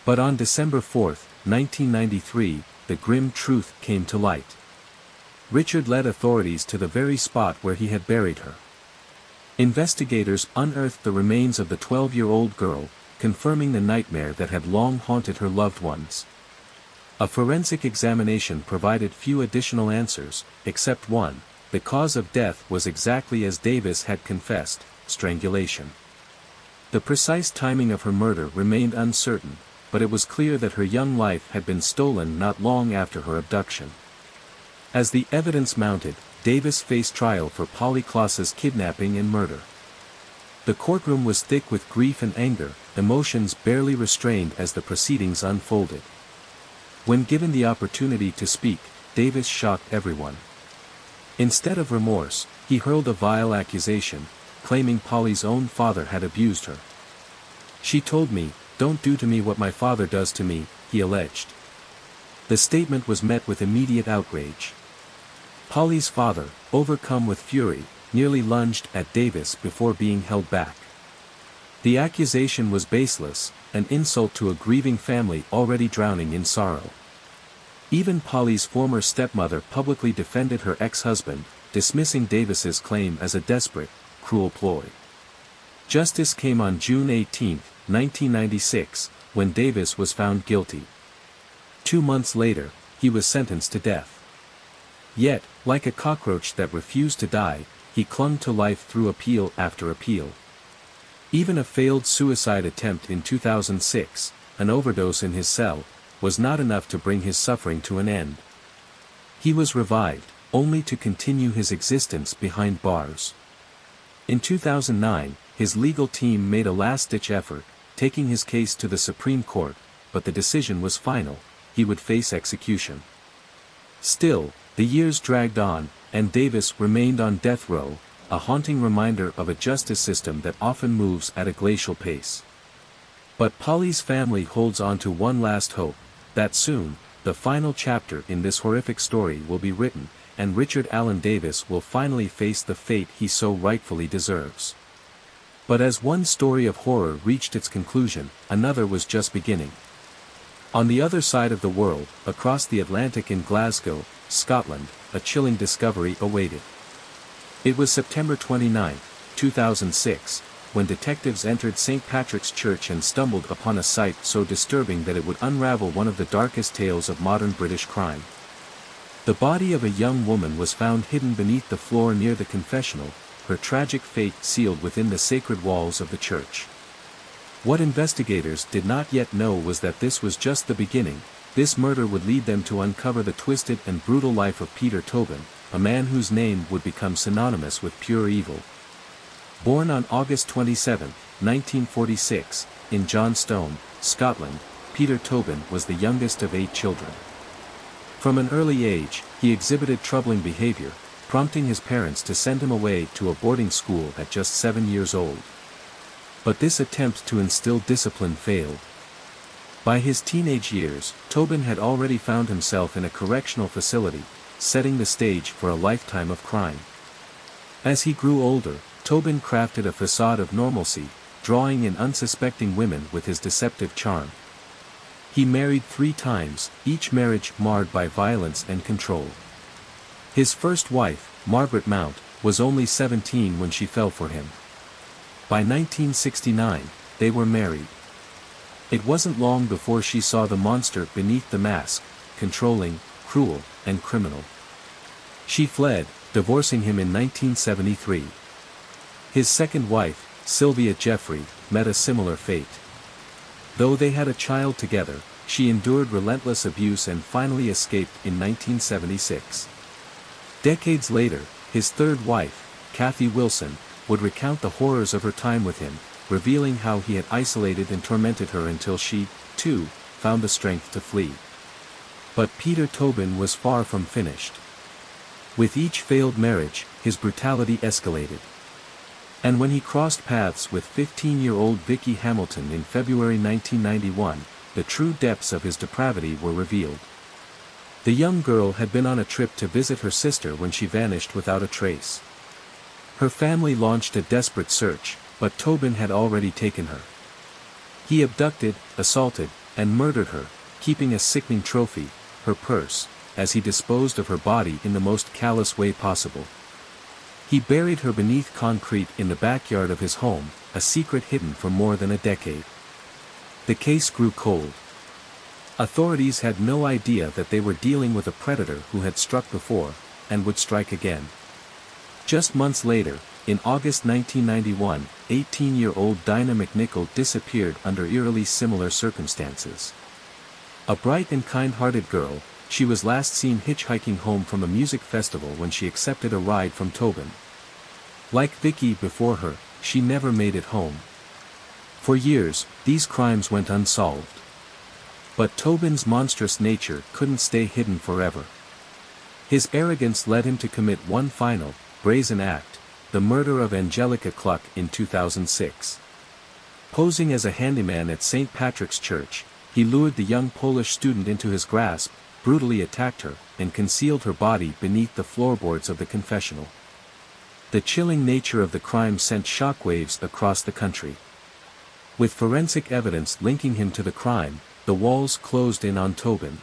But on December 4, 1993, the grim truth came to light. Richard led authorities to the very spot where he had buried her. Investigators unearthed the remains of the 12-year-old girl, confirming the nightmare that had long haunted her loved ones. A forensic examination provided few additional answers, except one: the cause of death was exactly as Davis had confessed, strangulation. The precise timing of her murder remained uncertain, but it was clear that her young life had been stolen not long after her abduction. As the evidence mounted, Davis faced trial for Polly Klaas's kidnapping and murder. The courtroom was thick with grief and anger, emotions barely restrained as the proceedings unfolded. When given the opportunity to speak, Davis shocked everyone. Instead of remorse, he hurled a vile accusation, claiming Polly's own father had abused her. "She told me, 'Don't do to me what my father does to me,'" he alleged. The statement was met with immediate outrage. Polly's father, overcome with fury, nearly lunged at Davis before being held back. The accusation was baseless, an insult to a grieving family already drowning in sorrow. Even Polly's former stepmother publicly defended her ex-husband, dismissing Davis's claim as a desperate, cruel ploy. Justice came on June 18, 1996, when Davis was found guilty. 2 months later, he was sentenced to death. Yet, like a cockroach that refused to die, he clung to life through appeal after appeal. Even a failed suicide attempt in 2006, an overdose in his cell, was not enough to bring his suffering to an end. He was revived, only to continue his existence behind bars. In 2009, his legal team made a last-ditch effort, taking his case to the Supreme Court, but the decision was final: he would face execution. Still, the years dragged on, and Davis remained on death row, a haunting reminder of a justice system that often moves at a glacial pace. But Polly's family holds on to one last hope: that soon, the final chapter in this horrific story will be written, and Richard Allen Davis will finally face the fate he so rightfully deserves. But as one story of horror reached its conclusion, another was just beginning. On the other side of the world, across the Atlantic in Glasgow, Scotland, a chilling discovery awaited. It was September 29, 2006, when detectives entered St. Patrick's Church and stumbled upon a sight so disturbing that it would unravel one of the darkest tales of modern British crime. The body of a young woman was found hidden beneath the floor near the confessional, her tragic fate sealed within the sacred walls of the church. What investigators did not yet know was that this was just the beginning. This murder would lead them to uncover the twisted and brutal life of Peter Tobin, a man whose name would become synonymous with pure evil. Born on August 27, 1946, in Johnstone, Scotland, Peter Tobin was the youngest of 8 children. From an early age, he exhibited troubling behavior, prompting his parents to send him away to a boarding school at just 7 years old. But this attempt to instill discipline failed. By his teenage years, Tobin had already found himself in a correctional facility, setting the stage for a lifetime of crime. As he grew older, Tobin crafted a facade of normalcy, drawing in unsuspecting women with his deceptive charm. He married 3 times, each marriage marred by violence and control. His first wife, Margaret Mount, was only 17 when she fell for him. By 1969, they were married. It wasn't long before she saw the monster beneath the mask, controlling, cruel, and criminal. She fled, divorcing him in 1973. His second wife, Sylvia Jeffrey, met a similar fate. Though they had a child together, she endured relentless abuse and finally escaped in 1976. Decades later, his third wife, Kathy Wilson, would recount the horrors of her time with him, revealing how he had isolated and tormented her until she, too, found the strength to flee. But Peter Tobin was far from finished. With each failed marriage, his brutality escalated. And when he crossed paths with 15-year-old Vicky Hamilton in February 1991, the true depths of his depravity were revealed. The young girl had been on a trip to visit her sister when she vanished without a trace. Her family launched a desperate search, but Tobin had already taken her. He abducted, assaulted, and murdered her, keeping a sickening trophy, her purse, as he disposed of her body in the most callous way possible. He buried her beneath concrete in the backyard of his home, a secret hidden for more than a decade. The case grew cold. Authorities had no idea that they were dealing with a predator who had struck before, and would strike again. Just months later, in August 1991, 18-year-old Dinah McNichol disappeared under eerily similar circumstances. A bright and kind-hearted girl, she was last seen hitchhiking home from a music festival when she accepted a ride from Tobin. Like Vicky before her, she never made it home. For years, these crimes went unsolved. But Tobin's monstrous nature couldn't stay hidden forever. His arrogance led him to commit one final, brazen act, the murder of Angelica Cluck in 2006. Posing as a handyman at St. Patrick's Church, he lured the young Polish student into his grasp, brutally attacked her, and concealed her body beneath the floorboards of the confessional. The chilling nature of the crime sent shockwaves across the country. With forensic evidence linking him to the crime, the walls closed in on Tobin.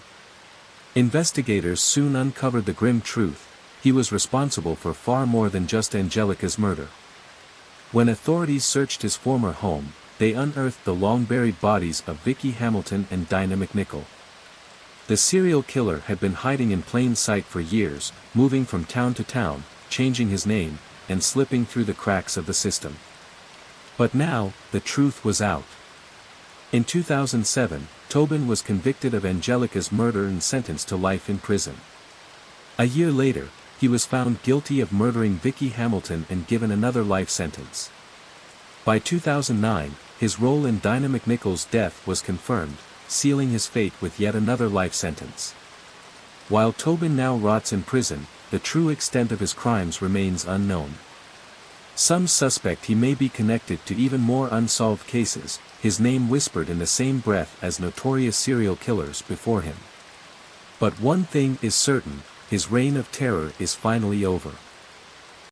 Investigators soon uncovered the grim truth: he was responsible for far more than just Angelica's murder. When authorities searched his former home, they unearthed the long-buried bodies of Vicky Hamilton and Dinah McNichol. The serial killer had been hiding in plain sight for years, moving from town to town, changing his name, and slipping through the cracks of the system. But now, the truth was out. In 2007, Tobin was convicted of Angelica's murder and sentenced to life in prison. A year later, he was found guilty of murdering Vicky Hamilton and given another life sentence. By 2009, his role in Dinah McNichol's death was confirmed, sealing his fate with yet another life sentence. While Tobin now rots in prison, the true extent of his crimes remains unknown. Some suspect he may be connected to even more unsolved cases, his name whispered in the same breath as notorious serial killers before him. But one thing is certain: his reign of terror is finally over.